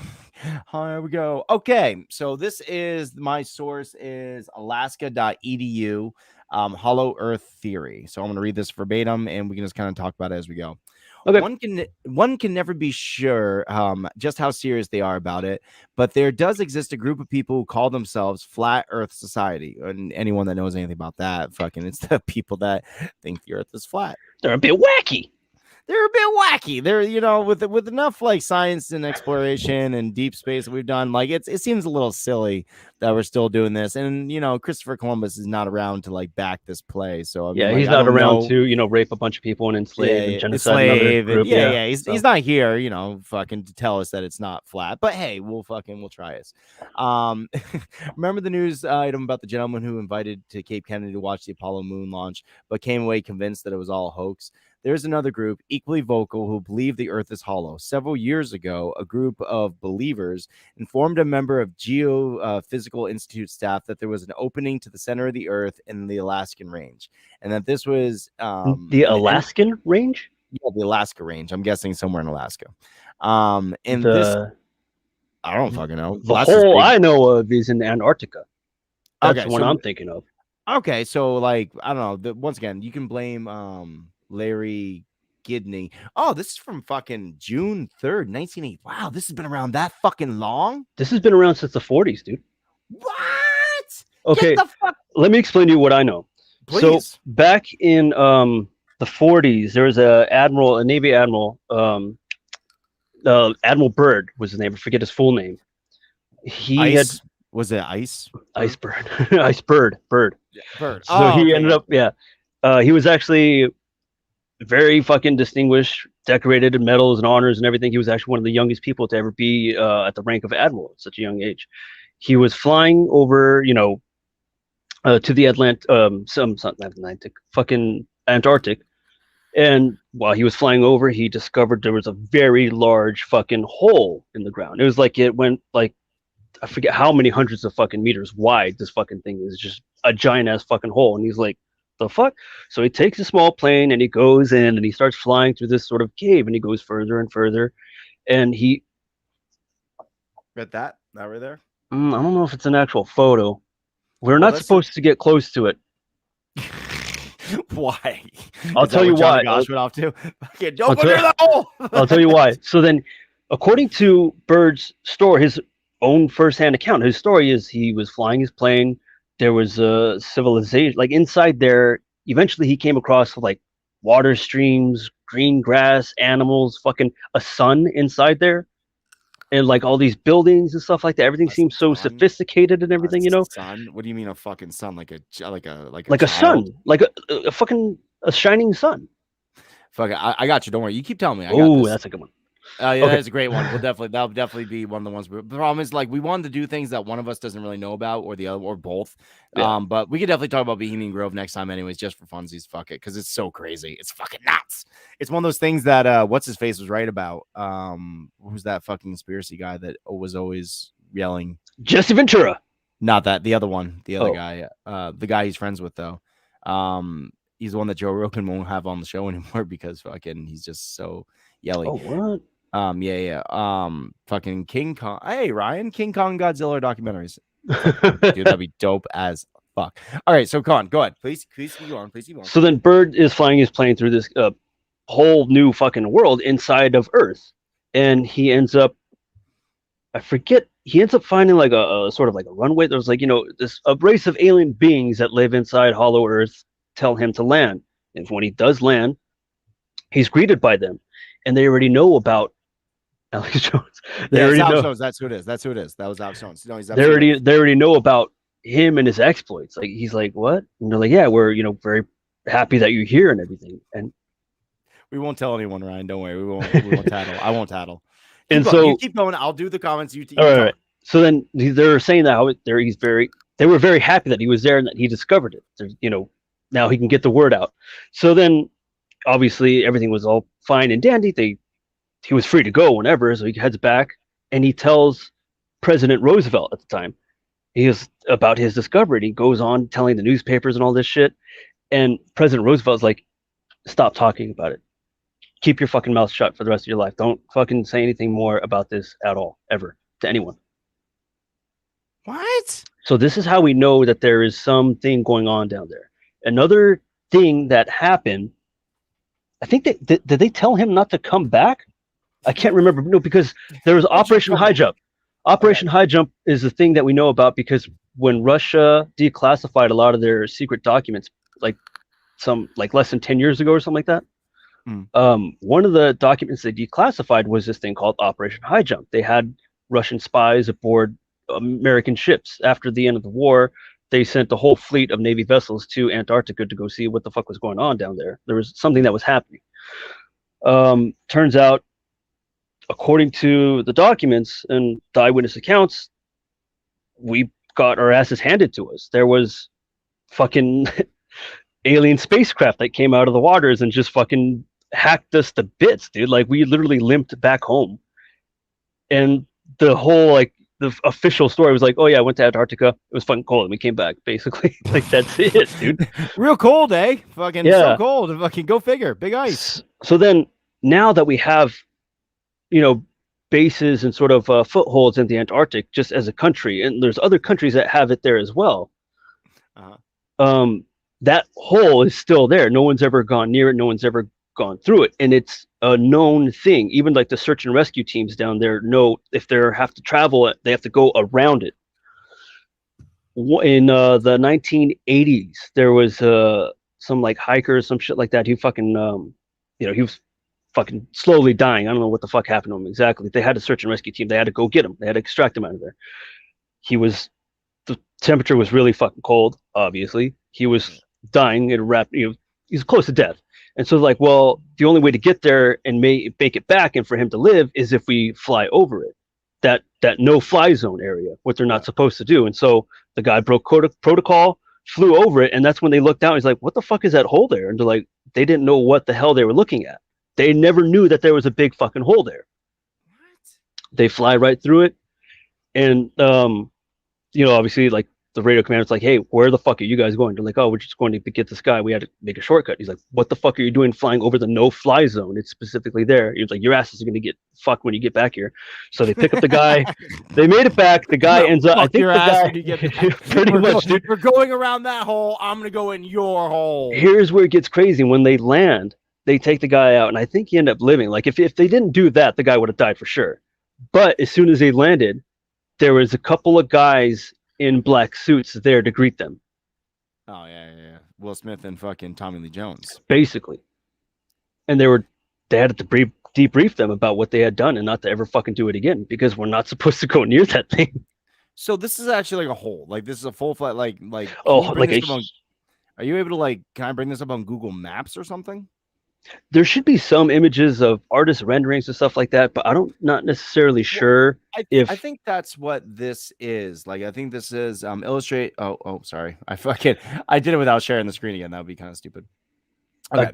Here we go. Okay, so this is my source is alaska.edu, Hollow Earth Theory. So I'm going to read this verbatim, and we can just kind of talk about it as we go. Okay. One can never be sure just how serious they are about it, but there does exist a group of people who call themselves Flat Earth Society. And anyone that knows anything about that, it's the people that think the Earth is flat. They're a bit wacky. They're a bit wacky. They're, you know, with enough like science and exploration and deep space that we've done, like it seems a little silly that we're still doing this. And you know, Christopher Columbus is not around to like back this play. So I mean, like, he's not around to, you know, rape a bunch of people and enslave and genocide another group. He's not here, you know, fucking to tell us that it's not flat. But hey, we'll try it. Remember the news item about the gentleman who invited to Cape Kennedy to watch the Apollo moon launch, but came away convinced that it was all a hoax? There's another group equally vocal who believe the Earth is hollow. Several years ago, a group of believers informed a member of Geophysical Institute staff that there was an opening to the center of the Earth in the Alaskan range, and that this was the Alaskan range. Yeah, the Alaska range. I'm guessing somewhere in Alaska. This, I don't fucking know. The hole I know of is in Antarctica. That's what I'm thinking of. Okay, so like I don't know. Once again, you can blame Larry Gidney. Oh, this is from fucking June 3rd, 1980. Wow, this has been around that fucking long? This has been around since the 40s, dude. What? Okay, let me explain to you what I know. Please. So back in the 40s, there was a Navy admiral, Admiral Byrd was his name. I forget his full name. Was it Ice? Ice Bird. Ice Bird. Bird. Yeah, Bird. So he ended up, he was actually very fucking distinguished, decorated in medals and honors and everything. He was actually one of the youngest people to ever be at the rank of admiral at such a young age. He was flying over, you know, to the Atlantic, fucking Antarctic. And while he was flying over, he discovered there was a very large fucking hole in the ground. It was like it went like, I forget how many hundreds of fucking meters wide this fucking thing is, just a giant ass fucking hole. And he's like, the fuck? So he takes a small plane and he goes in and he starts flying through this sort of cave, and he goes further and further. And he read that right there. I don't know if it's an actual photo. We're not supposed to get close to it. Why? I'll tell you why. Gosh, went off to. Okay, don't go near that hole. I'll tell you why. So then, according to Byrd's story, his own first-hand account, his story is he was flying his plane. There was a civilization, like inside there. Eventually, he came across like water streams, green grass, animals, fucking a sun inside there, and like all these buildings and stuff like that. Everything seems so sophisticated and everything, you know. Sun? What do you mean a fucking sun? Like a sun, like a fucking shining sun. Fuck it, I got you. Don't worry. You keep telling me. Oh, that's a good one. That's a great one. That'll definitely be one of the ones. The problem is, like, we wanted to do things that one of us doesn't really know about, or the other, or both. Yeah. But we could definitely talk about Bohemian Grove next time, anyways, just for funsies. Fuck it, because it's so crazy. It's fucking nuts. It's one of those things that what's his face was right about. Who's that fucking conspiracy guy that was always yelling? Jesse Ventura. Not that. The other one. The other guy. The guy he's friends with though. He's the one that Joe Rogan won't have on the show anymore because fucking he's just so yelly. Oh, what? Fucking King Kong. Hey, Ryan, King Kong Godzilla documentaries. Dude, that'd be dope as fuck. All right, so Con, go ahead. Please keep going. Please keep going. So then Byrd is flying his plane through this whole new fucking world inside of Earth. And he ends up, I forget, he ends up finding like a sort of like a runway. There's like, a race of alien beings that live inside Hollow Earth tell him to land. And when he does land, he's greeted by them. And they already know about Alex Jones. They already know. Jones. That's who it is. That was Alex Jones. No, he's they already know about him and his exploits. Like he's like, what? And they're like, yeah, we're very happy that you're here and everything. And we won't tell anyone, Ryan. Don't worry. We won't tattle. I won't tattle. You keep going. I'll do the comments. All right. So then they're saying that they were very happy that he was there and that he discovered it. Now he can get the word out. So then obviously everything was all fine and dandy. He was free to go whenever, so he heads back and he tells President Roosevelt at the time about his discovery. He goes on telling the newspapers and all this shit. And President Roosevelt's like, stop talking about it. Keep your fucking mouth shut for the rest of your life. Don't fucking say anything more about this at all, ever, to anyone. What? So this is how we know that there is something going on down there. Another thing that happened, I think did they tell him not to come back? I can't remember. No, because there was Operation High Jump. Operation High Jump is the thing that we know about because when Russia declassified a lot of their secret documents, like less than 10 years ago or something like that, one of the documents they declassified was this thing called Operation High Jump. They had Russian spies aboard American ships. After the end of the war, they sent the whole fleet of Navy vessels to Antarctica to go see what the fuck was going on down there. There was something that was happening. Turns out, according to the documents and the eyewitness accounts, we got our asses handed to us. There was fucking alien spacecraft that came out of the waters and just fucking hacked us to bits, dude. Like we literally limped back home. And the whole the official story was like, oh yeah, I went to Antarctica. It was fucking cold and we came back, basically. Like that's it, dude. Real cold, eh? Fucking so cold. Fucking go figure. Big ice. So then now that we have bases and sort of footholds in the Antarctic just as a country, and there's other countries that have it there as well. That hole is still there. No one's ever gone near it. No one's ever gone through it. And it's a known thing. Even like the search and rescue teams down there know if they have to travel it, they have to go around it. In the 1980s, there was some like hikers, some shit like that. He fucking, he was fucking slowly dying. I don't know what the fuck happened to him exactly. They had a search and rescue team. They had to go get him. They had to extract him out of there. The temperature was really fucking cold, obviously. He was dying at a rapid, he's close to death. And so like, well, the only way to get there and make it back and for him to live is if we fly over it. That no-fly zone area, what they're not supposed to do. And so the guy broke protocol, flew over it, and that's when they looked down. He's like, what the fuck is that hole there? And they're like, they didn't know what the hell they were looking at. They never knew that there was a big fucking hole there. What? They fly right through it. And, obviously, like, the radio commander's like, hey, where the fuck are you guys going? They're like, oh, we're just going to get this guy. We had to make a shortcut. He's like, what the fuck are you doing flying over the no-fly zone? It's specifically there. He's like, your asses are going to get fucked when you get back here. So they pick up the guy. They made it back. The guy ends up, I think the guy, pretty much, dude. We're going around that hole. I'm going to go in your hole. Here's where it gets crazy. When they land, they take the guy out, and I think he ended up living. Like, if they didn't do that, the guy would have died for sure. But as soon as they landed, there was a couple of guys in black suits there to greet them. Oh, yeah. Will Smith and fucking Tommy Lee Jones. Basically. And they had to debrief them about what they had done and not to ever fucking do it again, because we're not supposed to go near that thing. So this is actually like a hole. Like, this is a full flat, like. Oh, like are you able to, can I bring this up on Google Maps or something? There should be some images of artist renderings and stuff like that, but I'm not necessarily sure I think that's what this is. Like, I think this is illustrate. Oh, sorry. I did it without sharing the screen again. That would be kind of stupid. Okay,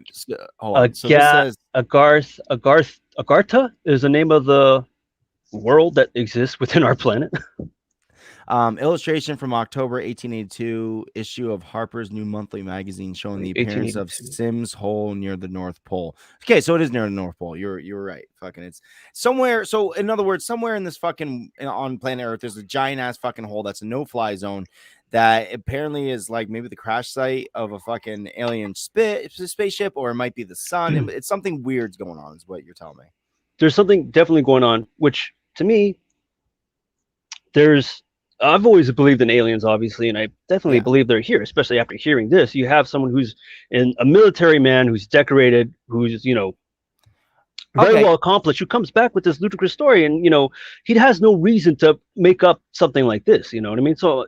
hold on. So this says Agartha is the name of the world that exists within our planet. Illustration from October 1882 issue of Harper's New Monthly magazine showing the appearance of Sims Hole near the North Pole. Okay, so it is near the North Pole. You're right. Fucking, it's somewhere. So in other words, somewhere in this fucking on planet Earth, there's a giant ass fucking hole that's a no-fly zone that apparently is like maybe the crash site of a fucking alien spaceship, or it might be the sun. It's something weird's going on, is what you're telling me. There's something definitely going on, which to me, I've always believed in aliens, obviously, and I definitely believe they're here, especially after hearing this. You have someone who's a military man, who's decorated, who's, very well accomplished, who comes back with this ludicrous story, and, he has no reason to make up something like this, you know what I mean? So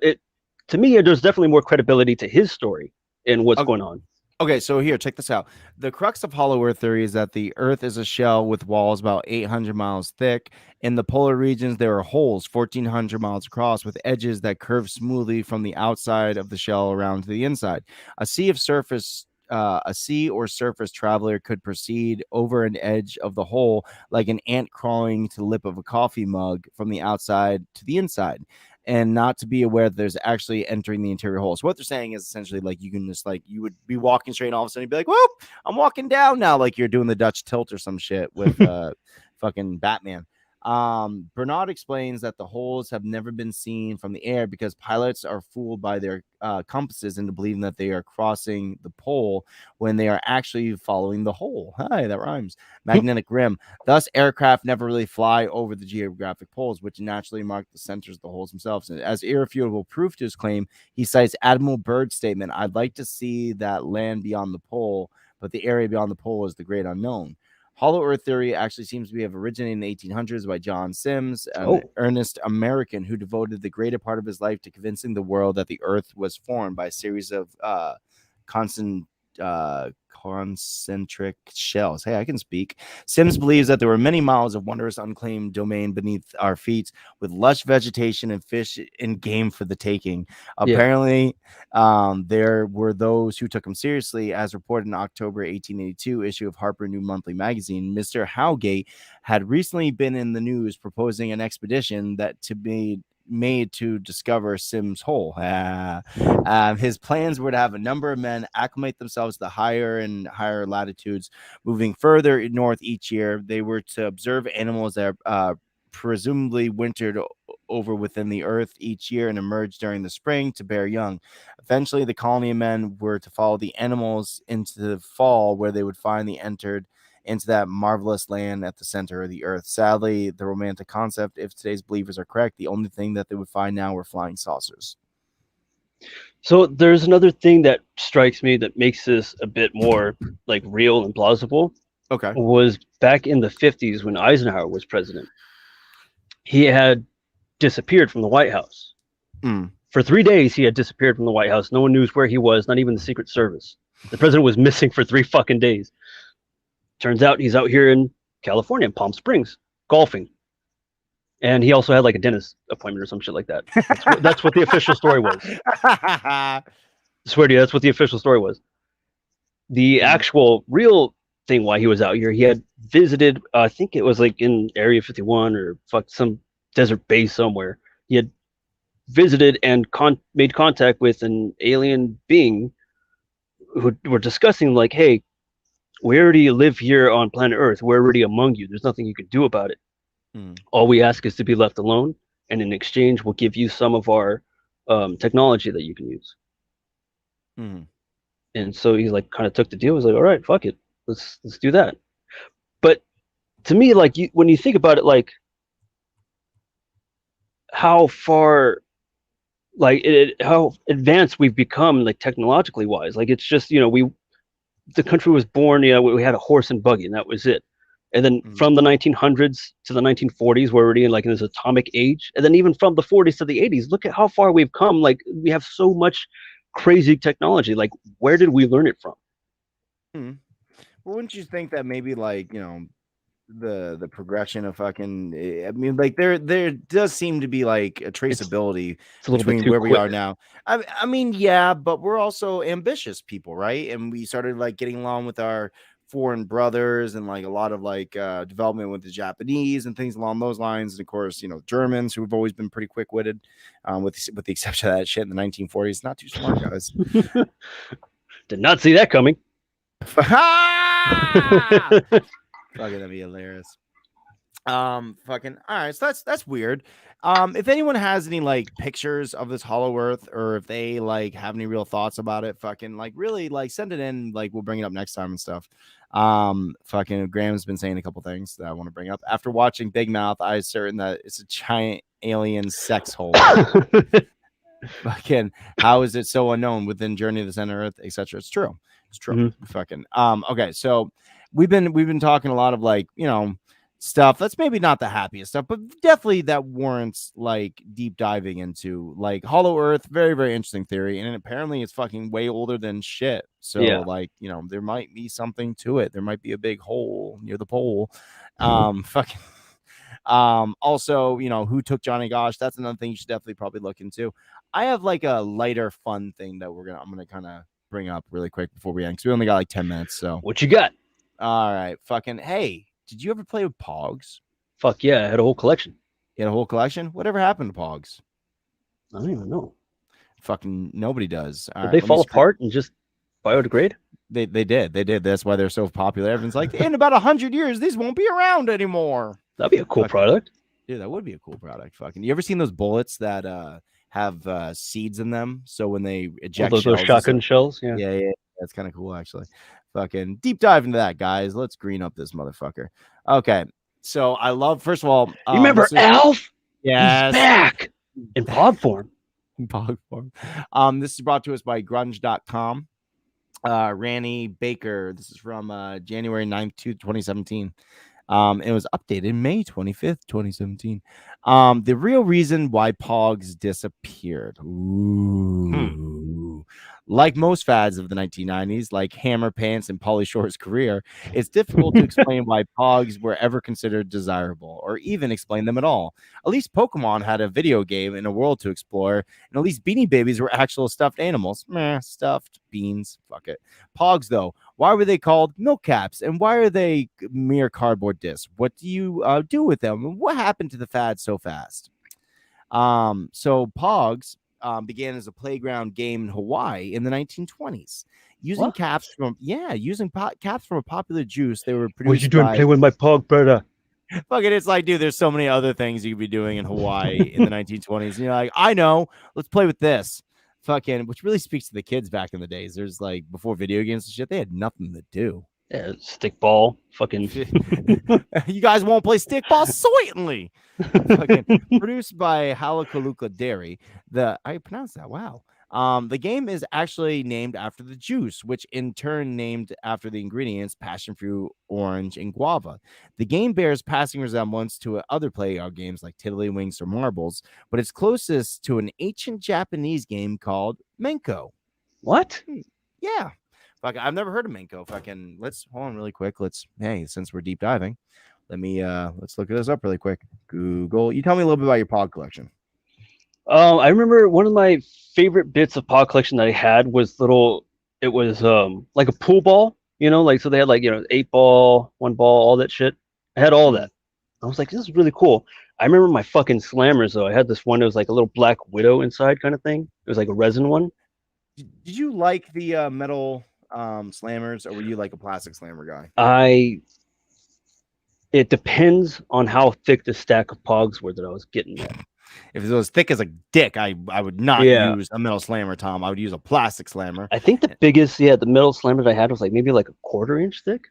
to me, there's definitely more credibility to his story and what's going on. Okay, so here, check this out. The crux of Hollow Earth theory is that the Earth is a shell with walls about 800 miles thick. In the polar regions, there are holes 1,400 miles across with edges that curve smoothly from the outside of the shell around to the inside. A sea or surface traveler could proceed over an edge of the hole like an ant crawling to the lip of a coffee mug from the outside to the inside, and not to be aware that there's actually entering the interior hole. So what they're saying is essentially like you can just like, you would be walking straight and all of a sudden you'd be like, whoop, I'm walking down now, like you're doing the Dutch tilt or some shit with fucking Batman. Bernard explains that the holes have never been seen from the air because pilots are fooled by their compasses into believing that they are crossing the pole when they are actually following the hole. Hi, that rhymes. Magnetic rim. Thus, aircraft never really fly over the geographic poles, which naturally mark the centers of the holes themselves. And as irrefutable proof to his claim, he cites Admiral Byrd's statement, "I'd like to see that land beyond the pole, but the area beyond the pole is the great unknown." Hollow Earth theory actually seems to have originated in the 1800s by John Sims, an earnest American who devoted the greater part of his life to convincing the world that the Earth was formed by a series of concentric shells. Hey, I can speak. Sims believes that there were many miles of wondrous unclaimed domain beneath our feet with lush vegetation and fish and game for the taking. Apparently, there were those who took him seriously. As reported in October 1882 issue of Harper New Monthly magazine, Mr. Howgate had recently been in the news proposing an expedition that to be made to discover Sims Hole. His plans were to have a number of men acclimate themselves to the higher and higher latitudes, moving further north each year. They were to observe animals that presumably wintered over within the earth each year and emerged during the spring to bear young. Eventually, the colony of men were to follow the animals into the fall, where they would finally entered into that marvelous land at the center of the earth. Sadly, the romantic concept, if today's believers are correct, the only thing that they would find now were flying saucers. So there's another thing that strikes me that makes this a bit more like real and plausible. Okay. Was back in the 50s when Eisenhower was president. He had disappeared from the White House. For 3 days, he had disappeared from the White House. No one knew where he was, not even the Secret Service. The president was missing for 3 fucking days. Turns out he's out here in California, in Palm Springs, golfing. And he also had like a dentist appointment or some shit like that. That's what the official story was. I swear to you, that's what the official story was. The actual real thing why he was out here, he had visited, I think it was like in Area 51 or some desert base somewhere. He had visited and made contact with an alien being who were discussing like, hey, we already live here on planet Earth. We're already among you. There's nothing you can do about it. All we ask is to be left alone, and in exchange, we'll give you some of our technology that you can use. And so he like kind of took the deal. He was like, all right, fuck it, let's do that. But to me, like when you think about it, like how far, like how advanced we've become, like technologically wise. Like it's just the country was born, we had a horse and buggy, and that was it. And then from the 1900s to the 1940s, we're already in like this atomic age. And then even from the 40s to the 80s, look at how far we've come. Like we have so much crazy technology. Like where did we learn it from? Well, wouldn't you think that maybe like, the progression of fucking, I mean, like there does seem to be like a traceability between where we are now. I mean, yeah, but we're also ambitious people, right? And we started like getting along with our foreign brothers and like a lot of like development with the Japanese and things along those lines. And of course, Germans who have always been pretty quick-witted, with the exception of that shit in the 1940s. Not too smart guys. Did not see that coming. Fucking that'd be hilarious. Fucking all right, so that's weird. If anyone has any like pictures of this Hollow Earth, or if they like have any real thoughts about it, fucking like really like send it in, like we'll bring it up next time and stuff. Fucking Graham's been saying a couple things that I want to bring up. After watching Big Mouth, I is certain that it's a giant alien sex hole. Fucking how is it so unknown within Journey to the Center Earth, etc.? It's true. Mm-hmm. Fucking okay, so we've been talking a lot of like stuff that's maybe not the happiest stuff, but definitely that warrants like deep diving into. Like Hollow Earth, very, very interesting theory, and apparently it's fucking way older than shit. So like there might be something to it. There might be a big hole near the pole. Fucking also, who took Johnny Gosh? That's another thing you should definitely probably look into. I have like a lighter fun thing that I'm gonna kind of bring up really quick before we end, because we only got like 10 minutes. So what you got? All right, fucking hey, did you ever play with Pogs? Fuck yeah, I had a whole collection. You had a whole collection? Whatever happened to Pogs? I don't even know. Fucking nobody does. Did they fall apart and just biodegrade? They did. That's why they're so popular. Everyone's like, in about 100 years, these won't be around anymore. That'd be a cool product. Dude, that would be a cool product. Fucking, you ever seen those bullets that have seeds in them? So when they eject those shotgun shells, yeah, that's kind of cool actually. Fucking deep dive into that, guys. Let's green up this motherfucker. Okay, so I love. First of all, you remember Alf? Yes, he's back in Pog form. Pog form. This is brought to us by grunge.com. Randy Baker. This is from January 9th, 2017. It was updated May 25th, 2017. The real reason why Pogs disappeared. Ooh. Like most fads of the 1990s, like Hammer Pants and Pauly Shore's career, it's difficult to explain why Pogs were ever considered desirable, or even explain them at all. At least Pokemon had a video game and a world to explore, and at least Beanie Babies were actual stuffed animals. Meh, stuffed beans. Fuck it. Pogs, though, why were they called milk caps, and why are they mere cardboard discs? What do you do with them? What happened to the fad so fast? So Pogs began as a playground game in Hawaii in the 1920s. Using caps from caps from a popular juice, they were produced. What you doing? Play with my Pog, brother. Fuck it, it's like, dude, there's so many other things you could be doing in Hawaii in the 1920s. And you're like, I know, let's play with this. Fucking, which really speaks to the kids back in the days. There's like before video games and shit, they had nothing to do. Yeah, stickball, fucking. You guys won't play stickball? Certainly. Fucking produced by Halakaluka Dairy. I pronounced that. Wow. The game is actually named after the juice, which in turn named after the ingredients passion fruit, orange, and guava. The game bears passing resemblance to other playground games like Tiddlywinks or Marbles, but it's closest to an ancient Japanese game called Menko. What? Yeah. Fuck, I've never heard of Menko. Fucking, let's hold on really quick. Since we're deep diving, let's look this up really quick. Google. You tell me a little bit about your Pog collection. I remember one of my favorite bits of Pog collection that I had was it was like a pool ball, so they had 8 ball, 1 ball, all that shit. I had all that. I was like, this is really cool. I remember my fucking slammers though. I had this one that was like a little black widow inside kind of thing. It was like a resin one. Did you like the metal slammers, or were you like a plastic slammer guy? It depends on how thick the stack of Pogs were that I was getting at. If it was thick as a dick, I would not use a metal slammer, Tom. I would use a plastic slammer. I think the biggest, the metal slammer that I had was like maybe like a 1/4 inch thick.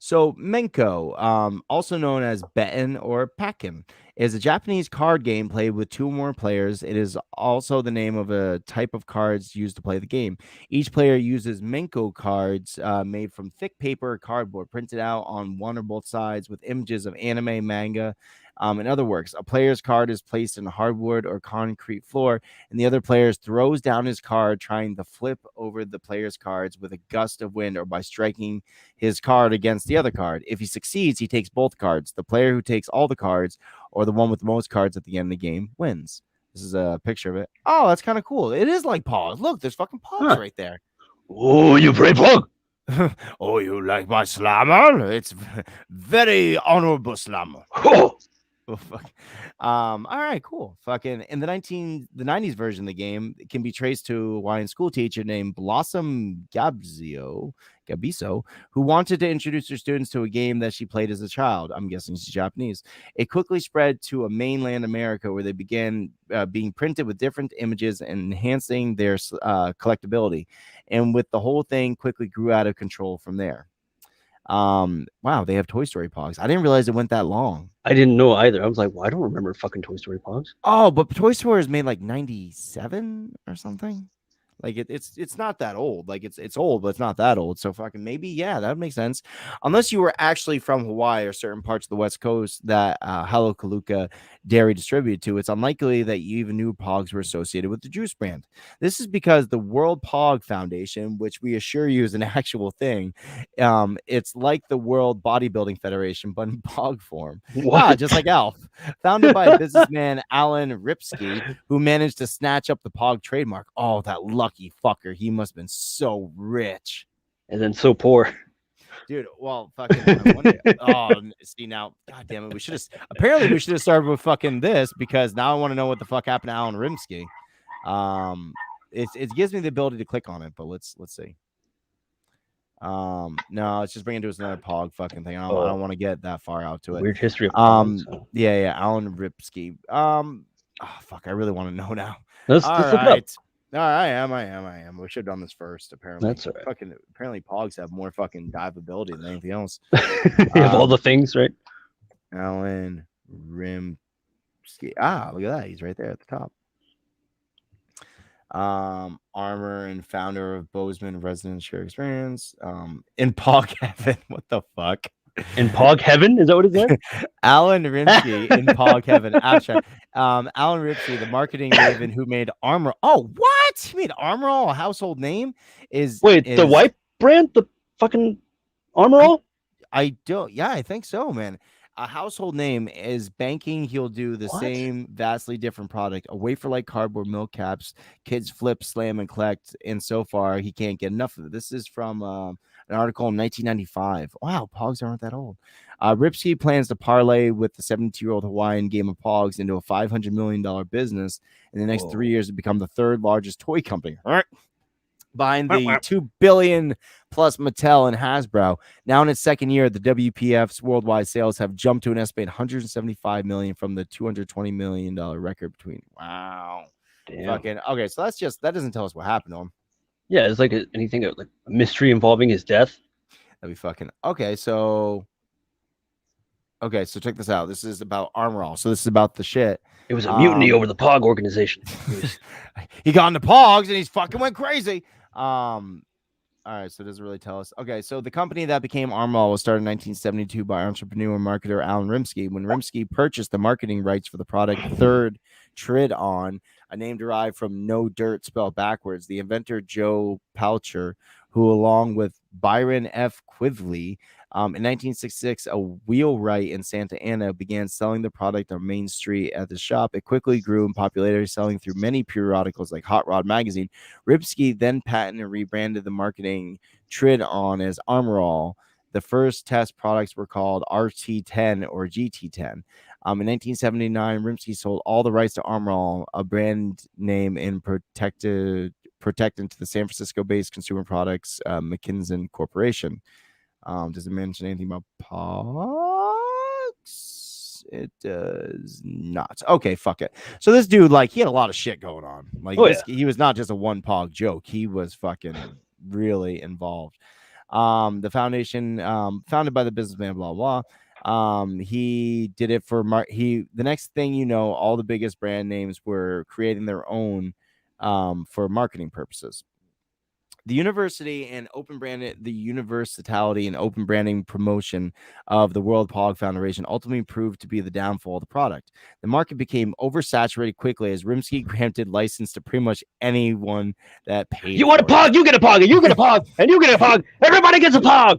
So Menko, also known as Betten or Pakken, is a Japanese card game played with 2 or more players. It is also the name of a type of cards used to play the game. Each player uses Menko cards made from thick paper or cardboard, printed out on one or both sides with images of anime, manga, and other works. A player's card is placed in a hardwood or concrete floor, and the other player throws down his card, trying to flip over the player's cards with a gust of wind or by striking his card against the other card. If he succeeds, he takes both cards. The player who takes all the cards, or the one with the most cards at the end of the game, wins. This is a picture of it. Oh, that's kind of cool. It is like Pogs. Look, there's fucking Pogs right there. Oh, you play Pog? Oh, you like my slammer? It's very honorable slammer. Oh, fuck. All right, cool. Fucking in the 90s version of the game, it can be traced to a Hawaiian school teacher named Blossom Gabiso, who wanted to introduce her students to a game that she played as a child. I'm guessing she's Japanese. It quickly spread to a mainland America where they began being printed with different images and enhancing their collectability. And with the whole thing quickly grew out of control from there. Wow, they have Toy Story Pogs. I didn't realize it went that long. I didn't know either. I was like, well, I don't remember fucking Toy Story Pogs. Oh, but Toy Story is made like 97 or something. Like it's not that old. Like it's old, but it's not that old. So fucking maybe, yeah, that would make sense. Unless you were actually from Hawaii or certain parts of the West Coast that Hello Kaluka Dairy distributed to, it's unlikely that you even knew Pogs were associated with the juice brand. This is because the World Pog Foundation, which we assure you is an actual thing, it's like the World Bodybuilding Federation, but in Pog form. Just like Alf. Founded by businessman Alan Ripsky, who managed to snatch up the Pog trademark. Oh, that lucky fucker. He must have been so rich. And then so poor. Dude, well, fucking. Oh, see now, god damn it. We should have started with fucking this because now I want to know what the fuck happened to Alan Rimsky. It gives me the ability to click on it, but let's see. No, it's just bringing to us another Pog fucking thing. I don't want to get that far out to it. Weird history of Pogs. Yeah, Alan Ripsky. Oh fuck, I really want to know now. Let's look it up. No, I am. We should have done this first, apparently. That's all right. Fucking apparently Pogs have more fucking diveability than anything else. You have all the things, right? Alan Rimsky. Look at that. He's right there at the top. Armor and founder of Bozeman Resident Share Experience. In Pog Heaven. What the fuck? In Pog Heaven? Is that what it said? Alan Rimsky in Pog Heaven. Abstract. Alan Rimsky, the marketing raven who made Armor. Oh, what? He made Armor All a household name? The white brand? The fucking Armor All? I don't. Yeah, I think so, man. A household name is banking. He'll do the same vastly different product. A wafer like cardboard milk caps. Kids flip, slam, and collect. And so far, he can't get enough of it. This is from an article in 1995. Wow, Pogs aren't that old. Ripsky plans to parlay with the 72-year-old Hawaiian game of Pogs into a $500 million business in the next 3 years to become the third largest toy company. All right. Behind the $2 billion plus Mattel and Hasbro. Now in its second year, the WPF's worldwide sales have jumped to an estimated $175 million from the $220 million record between. Wow. Damn. Fucking okay. So that doesn't tell us what happened to him. Yeah, it's like anything like a mystery involving his death. That'd be fucking okay. So check this out. This is about Armor All. So this is about the shit. It was a mutiny over the Pog organization. He got into Pogs and he's fucking went crazy. All right, so it doesn't really tell us. Okay, so the company that became Armor All was started in 1972 by entrepreneur and marketer Alan Rimsky. When Rimsky purchased the marketing rights for the product Third Trid On, a name derived from no dirt spelled backwards, the inventor Joe Palcher, who along with Byron F. Quivley, in 1966, a wheelwright in Santa Ana began selling the product on Main Street at the shop. It quickly grew in popularity, selling through many periodicals like Hot Rod Magazine. Ripsky then patented and rebranded the marketing Trid On as Armor All. The first test products were called RT10 or GT10. In 1979, Rimsky sold all the rights to Armor All, a brand name in protected to the San Francisco-based consumer products McKinsey Corporation. Does it mention anything about Pogs? It does not. Okay, fuck it. So this dude, like, he had a lot of shit going on. Like, he was not just a one Pog joke. He was fucking really involved. The foundation, founded by the businessman, blah blah. He did it for the next thing you know, all the biggest brand names were creating their own for marketing purposes. The universality and open branding promotion of the World Pog Foundation ultimately proved to be the downfall of the product. The market became oversaturated quickly as Rimsky granted license to pretty much anyone that paid. You want a Pog? You get a Pog, and you get a Pog, and you get a Pog. Everybody gets a Pog.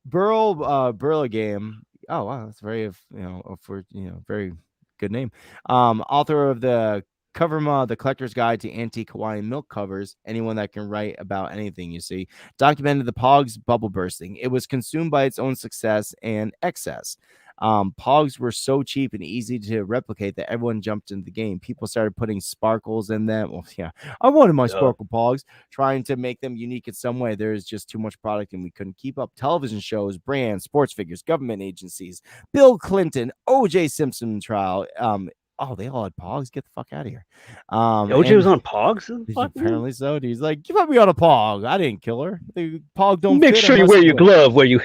Burl game. Oh wow, that's very very good name. Author of the Cover Ma, The Collector's Guide to Antique Hawaiian Milk Covers. Anyone that can write about anything, you see, documented the Pogs bubble bursting. It was consumed by its own success and excess. Pogs were so cheap and easy to replicate that everyone jumped into the game. People started putting sparkles in them. Well, yeah, I wanted my sparkle Pogs, trying to make them unique in some way. There's just too much product and we couldn't keep up. Television shows, brands, sports figures, government agencies, Bill Clinton, O.J. Simpson trial. Oh, they all had Pogs. Get the fuck out of here. OJ was on Pogs? Apparently so. He's like, you put me on a Pog. I didn't kill her. The Pog don't Make fit sure you wear your glove when you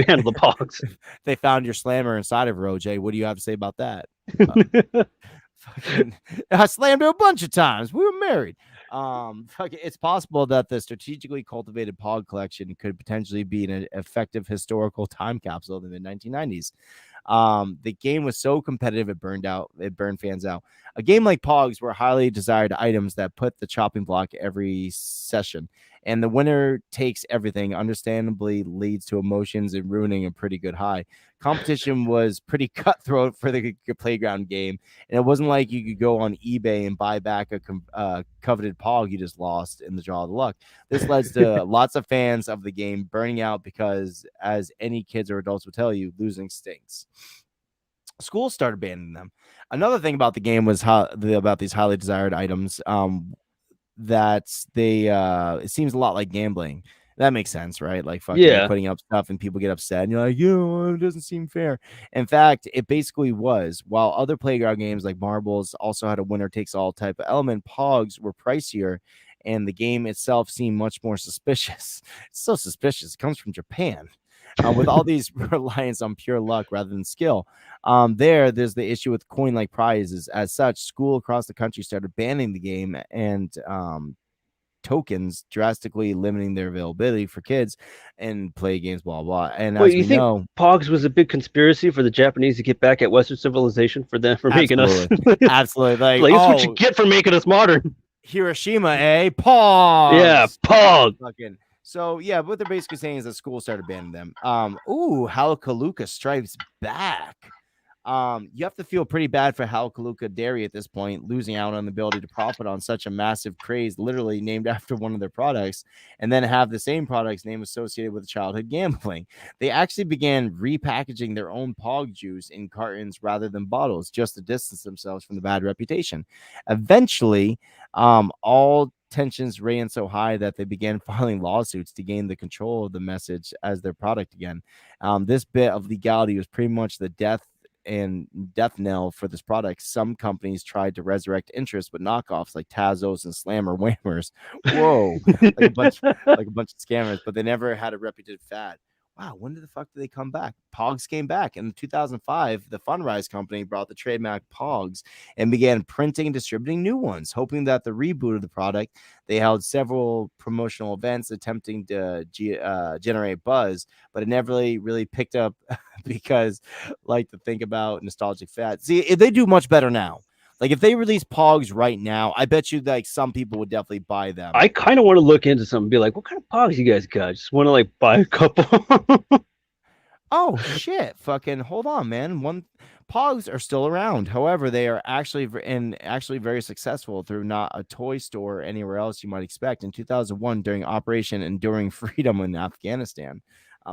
handle the Pogs. They found your slammer inside of her, OJ. What do you have to say about that? I slammed her a bunch of times. We were married. It's possible that the strategically cultivated Pog collection could potentially be an effective historical time capsule in the mid-1990s. The game was so competitive it burned fans out. A game like Pogs were highly desired items that put the chopping block every session, and the winner takes everything understandably leads to emotions and ruining a pretty good high. Competition was pretty cutthroat for the playground game, and it wasn't like you could go on eBay and buy back a coveted Pog you just lost in the draw of the luck. This led to lots of fans of the game burning out because, as any kids or adults will tell you, losing stinks. Schools started banning them. Another thing about the game was about these highly desired items, that they it seems a lot like gambling. That makes sense, right? Like fucking putting up stuff and people get upset and you're like, it doesn't seem fair. In fact, it basically was. While other playground games like marbles also had a winner takes all type of element, Pogs were pricier and the game itself seemed much more suspicious. It's so suspicious. It comes from Japan. With all these reliance on pure luck rather than skill. There's the issue with coin-like prizes. As such, school across the country started banning the game and tokens, drastically limiting their availability for kids and play games, blah, blah. And wait, you think Pogs was a big conspiracy for the Japanese to get back at Western civilization for making us? Absolutely. Like that's what you get for making us modern. Hiroshima, Pogs. Yeah, Pog. Fucking. So, yeah, what they're basically saying is that school started banning them. Halkaluka strikes back. You have to feel pretty bad for Halkaluka Dairy at this point, losing out on the ability to profit on such a massive craze, literally named after one of their products, and then have the same product's name associated with childhood gambling. They actually began repackaging their own Pog juice in cartons rather than bottles, just to distance themselves from the bad reputation. Eventually, all tensions ran so high that they began filing lawsuits to gain the control of the message as their product again. This bit of legality was pretty much the death knell for this product. Some companies tried to resurrect interest with knockoffs like Tazos and Slammer Whammers. Whoa, like a bunch of scammers, but they never had a reputed fad. Wow, when did they come back? Pogs came back in 2005. The Funrise company brought the trademark Pogs and began printing and distributing new ones, hoping that the reboot of the product. They held several promotional events attempting to generate buzz, but it never really picked up because, like, to think about nostalgic fads. See, they do much better now. Like, if they release Pogs right now, I bet you, like, some people would definitely buy them. I kind of want to look into something and be like, what kind of Pogs you guys got? Just want to, like, buy a couple. Oh, shit. Fucking hold on, man. Pogs are still around. However, they are actually very successful through not a toy store or anywhere else you might expect. In 2001, during Operation Enduring Freedom in Afghanistan.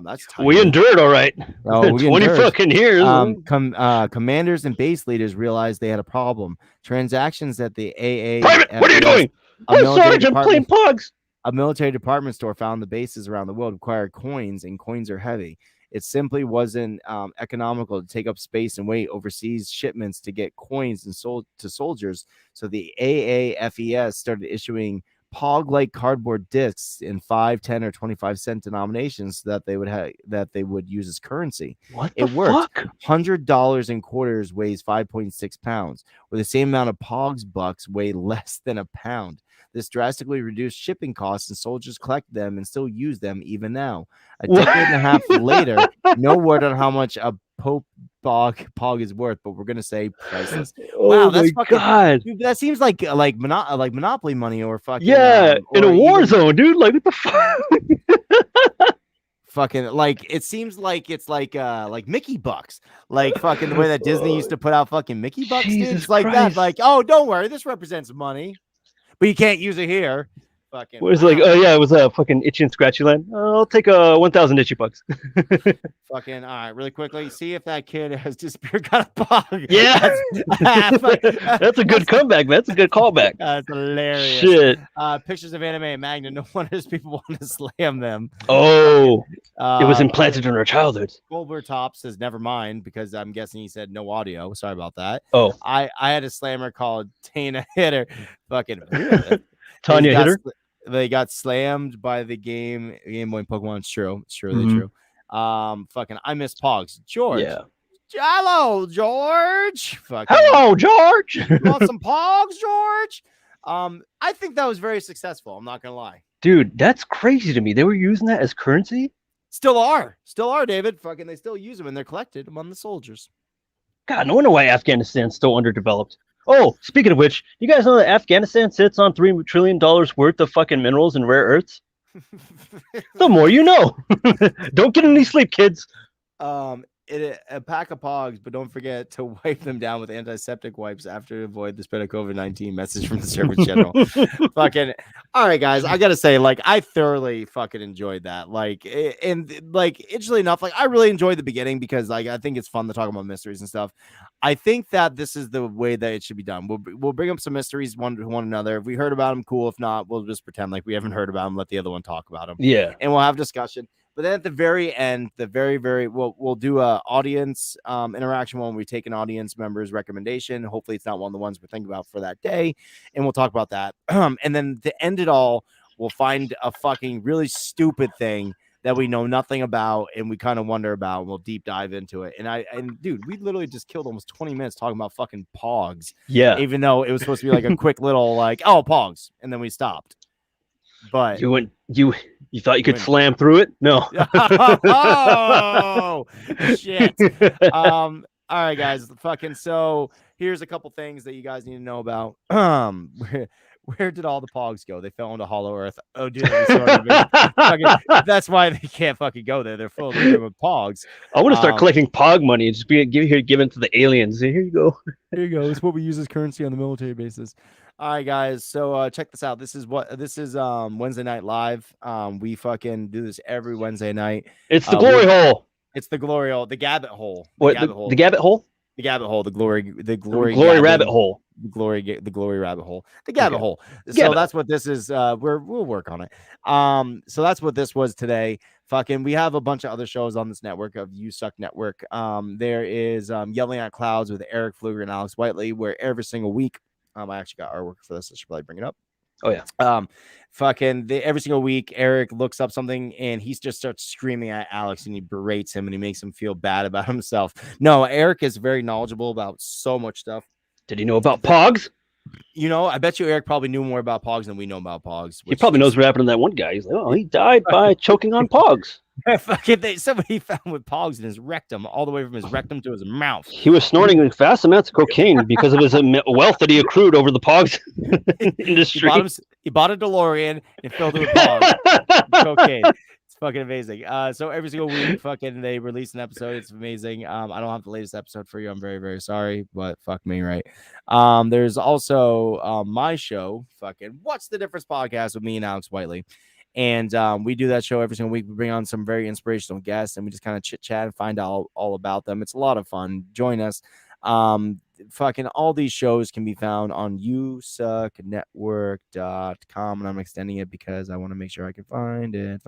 That's tight. We endured, all right. 20 fucking years. Commanders and base leaders realized they had a problem. Transactions at the AA. Private, what are you doing? Sergeant playing Pogs. A military department store found the bases around the world required coins, and coins are heavy. It simply wasn't economical to take up space and weight overseas shipments to get coins and sold to soldiers. So the AAFES started issuing Pog-like cardboard discs in 5, 10, or 25-cent denominations that they would use as currency. It worked. $100 in quarters weighs 5.6 pounds, where the same amount of Pogs bucks weigh less than a pound. This drastically reduced shipping costs, and soldiers collect them and still use them even now. A decade and a half later, no word on how much a Pog is worth, but we're gonna say priceless. Wow, that's fucking God. Dude, that seems like Monopoly money or fucking in a war zone, dude. Like, what the fuck? fucking like it seems like it's like Mickey bucks, like fucking the way that Disney used to put out fucking Mickey bucks, dude. Jesus It's like that, Christ. like, oh, don't worry, this represents money, but you can't use it here. Fucking It was wow. like, oh yeah, it was a fucking itchy and scratchy land. I'll take a 1,000 itchy bucks. Fucking all right, really quickly, see if that kid has disappeared. Got a pog. Yeah, that's a good comeback, man. That's a good callback. That's hilarious. Shit. Pictures of anime at Magna. No wonder people want to slam them. Oh, it was implanted in our childhoods. Goldberg Top says never mind because I'm guessing he said no audio. Sorry about that. Oh, I had a slammer called Tana Hitter. Fucking Tanya Hitter. They got slammed by the Game Boy Pokemon. It's true. It's surely true. Fucking I miss Pogs. George. Yeah. Hello, George. Fucking, hello, George. You want some Pogs, George? I think that was very successful. I'm not gonna lie. Dude, that's crazy to me. They were using that as currency? Still are, David. Fucking they still use them and they're collected among the soldiers. God, no wonder why Afghanistan's still underdeveloped. Oh, speaking of which, you guys know that Afghanistan sits on $3 trillion worth of fucking minerals and rare earths? The more you know. Don't get any sleep, kids. A pack of Pogs, but don't forget to wipe them down with antiseptic wipes after to avoid the spread of COVID-19. Message from the Surgeon General. Fucking all right, guys. I gotta say, like, I thoroughly fucking enjoyed that. Like, and like, interestingly enough, like, I really enjoyed the beginning because, like, I think it's fun to talk about mysteries and stuff. I think that this is the way that it should be done. We'll bring up some mysteries one to one another. If we heard about them, cool. If not, we'll just pretend like we haven't heard about them. Let the other one talk about them. Yeah, and we'll have discussion. But then at the very end, we'll do a audience interaction when we take an audience member's recommendation. Hopefully it's not one of the ones we're thinking about for that day. And we'll talk about that. And then to end it all, we'll find a fucking really stupid thing that we know nothing about and we kind of wonder about. And we'll deep dive into it. And dude, we literally just killed almost 20 minutes talking about fucking Pogs. Yeah. Even though it was supposed to be like a quick little like, oh, Pogs. And then we stopped. But you thought you could slam through it? No. Oh shit. All right, guys. Fucking so here's a couple things that you guys need to know about. Where did all the Pogs go? They fell into Hollow Earth. Oh, dude, that's why they can't fucking go there. They're full of Pogs. I want to start collecting Pog money and just given to the aliens. Here you go. Here you go. It's what we use as currency on the military bases. All right, guys. So check this out. This is Wednesday Night Live. We fucking do this every Wednesday night. It's the glory hole. It's the glory hole. The Gabbit hole. The Gabbit hole. The Gabbit hole. The glory rabbit hole. The glory rabbit hole. The Gabbit hole. So that's what this is. We'll work on it. So that's what this was today. Fucking, we have a bunch of other shows on this network of USUK network. There is Yelling at Clouds with Eric Pfluger and Alex Whiteley, where every single week. I actually got artwork for this. I should probably bring it up. Oh yeah. Every single week, Eric looks up something and he just starts screaming at Alex and he berates him and he makes him feel bad about himself. No, Eric is very knowledgeable about so much stuff. Did he know about Pogs? You know, I bet you Eric probably knew more about Pogs than we know about Pogs. He probably knows what happened to that one guy. He's like, oh, he died by choking on Pogs. Somebody found with Pogs in his rectum, all the way from his rectum to his mouth. He was snorting vast amounts of cocaine because of his wealth that he accrued over the Pogs industry. He bought a DeLorean and filled it with Pogs. Cocaine. It's fucking amazing. So every single week, fucking they release an episode. It's amazing. I don't have the latest episode for you. I'm very, very sorry, but fuck me, right? There's also my show, fucking What's the Difference podcast with me and Alex Whiteley. And we do that show every single week. We bring on some very inspirational guests and we just kind of chit chat and find out all about them. It's a lot of fun. Join us. Fucking all these shows can be found on usuknetwork.com. And I'm extending it because I want to make sure I can find it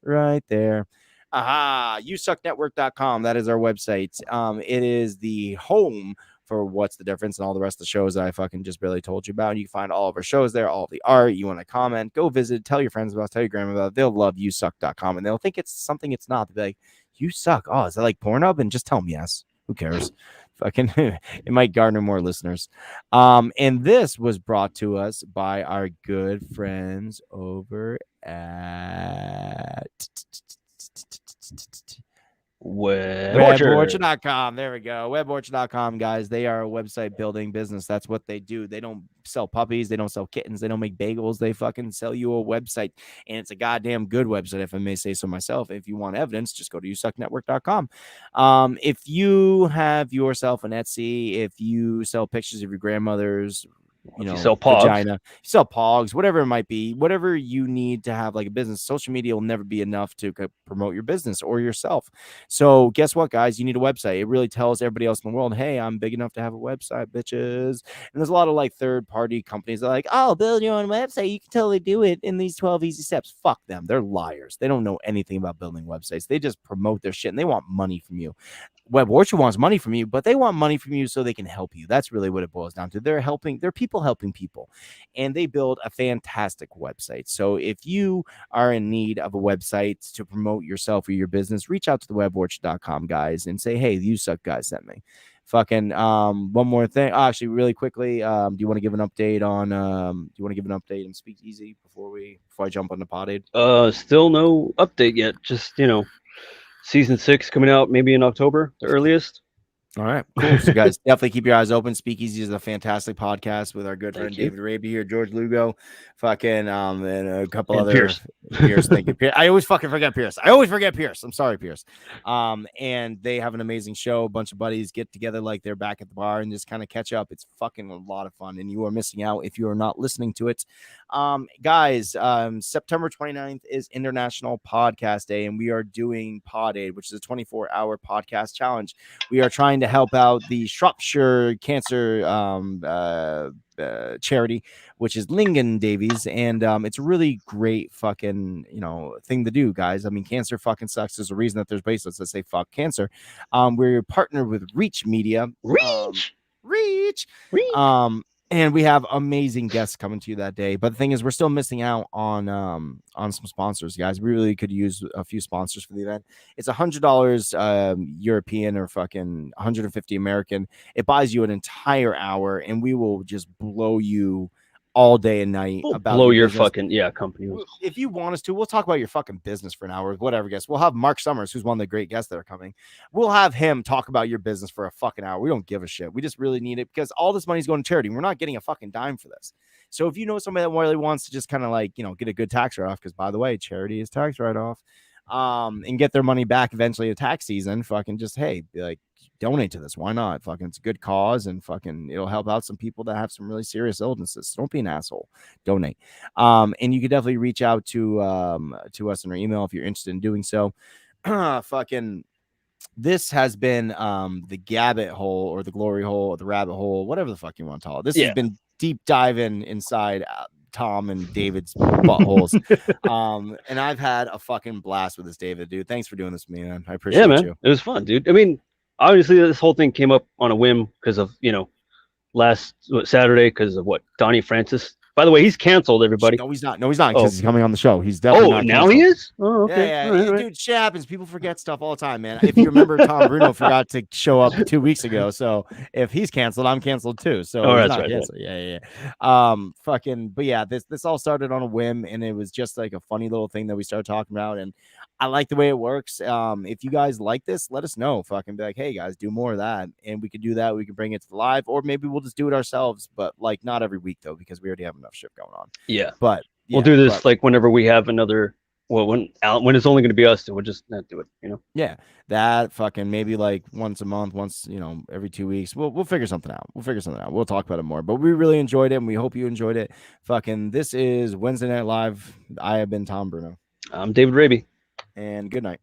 right there. usuknetwork.com. That is our website. It is the home for What's the Difference and all the rest of the shows that I fucking just barely told you about. And you can find all of our shows there, all the art. You want to comment, go visit, tell your friends about it, tell your grandma about it. They'll love usuk.com and they'll think it's something it's not. They'll be like, you suck. Oh, is that like Pornhub? And just tell them yes. Who cares? Fucking it might garner more listeners. And this was brought to us by our good friends over at Weborchard.com. There we go. Weborchard.com, guys. They are a website building business. That's what they do. They don't sell puppies. They don't sell kittens. They don't make bagels. They fucking sell you a website. And it's a goddamn good website, if I may say so myself. If you want evidence, just go to USUKnetwork.com. If you have yourself an Etsy, if you sell pictures of your grandmother's, you sell pogs, vagina, you sell pogs, whatever it might be, whatever you need to have like a business, social media will never be enough to promote your business or yourself. So guess what, guys? You need a website. It really tells everybody else in the world, hey, I'm big enough to have a website, bitches. And there's a lot of like third-party companies that are like, oh, build your own website. You can totally do it in these 12 easy steps. Fuck them. They're liars. They don't know anything about building websites. They just promote their shit and they want money from you. Weborchard wants money from you, but they want money from you so they can help you. That's really what it boils down to. They're people helping people, and they build a fantastic website. So if you are in need of a website to promote yourself or your business, reach out to the weborchard.com guys and say, hey, the USUK guys sent me. Fucking one more thing. Actually, really quickly, do you want to give an update on Speakeasy before I jump on the pod aid? Still no update yet. Just Season 6 coming out maybe in October, the earliest. All right, cool. So guys, definitely keep your eyes open. Speakeasy is a fantastic podcast with our good friend David Raby here, George Lugo, fucking and a couple other Pierce. Thank you, Pierce. I always fucking forget Pierce. I'm sorry, Pierce. And they have an amazing show. A bunch of buddies get together like they're back at the bar and just kind of catch up. It's fucking a lot of fun, and you are missing out if you are not listening to it. Guys, September 29th is International Podcast Day, and we are doing Pod Aid, which is a 24-hour podcast challenge. We are trying to help out the Shropshire Cancer charity, which is Lingen Davies, and it's a really great fucking thing to do, guys. I mean, cancer fucking sucks. There's a reason that there's bracelets that say fuck cancer. We're partnered with Reach Media. Reach. And we have amazing guests coming to you that day. But the thing is, we're still missing out on some sponsors, guys. We really could use a few sponsors for the event. It's $100 European or fucking $150 American. It buys you an entire hour, and we will just blow you all day and night about blow your fucking company. If you want us to, we'll talk about your fucking business for an hour, whatever guest. We'll have Mark Summers, who's one of the great guests that are coming. We'll have him talk about your business for a fucking hour. We don't give a shit. We just really need it because all this money's going to charity. We're not getting a fucking dime for this. So if you know somebody that really wants to just kind of like, get a good tax write-off, because by the way, charity is tax write-off, and get their money back eventually at tax season, fucking just, hey, be like, donate to this. Why not? Fucking, it's a good cause, and fucking it'll help out some people that have some really serious illnesses. So don't be an asshole. Donate. And you can definitely reach out to us in our email if you're interested in doing so. Fucking, this has been the Gabbit hole or the glory hole or the rabbit hole, whatever the fuck you want to call it. This has been deep diving inside Tom and David's buttholes. And I've had a fucking blast with this, David, dude. Thanks for doing this with me, man. I appreciate you. It was fun, dude. I mean, obviously this whole thing came up on a whim because of last Saturday because of what Donnie Francis. By the way, he's canceled, everybody. No, he's not. Because he's coming on the show. He's definitely not now canceled. He is? Oh, okay. Yeah. Right. Dude, shit happens. People forget stuff all the time, man. If you remember, Tom Bruno forgot to show up 2 weeks ago. So if he's canceled, I'm canceled too. So that's right. Yeah. Fucking, but yeah, this all started on a whim, and it was just like a funny little thing that we started talking about, and I like the way it works. If you guys like this, let us know. Fucking be like, hey guys, do more of that, and we could do that. We can bring it to the live, or maybe we'll just do it ourselves, but like not every week though, because we already have enough shit going on. Yeah, but we'll do this like whenever we have another. Well, when it's only going to be us, then we'll just not do it. Yeah, that fucking maybe like once a month, every 2 weeks. We'll figure something out. We'll talk about it more. But we really enjoyed it, and we hope you enjoyed it. Fucking, this is Wednesday Night Live. I have been Tom Bruno. I'm David Raby. And good night.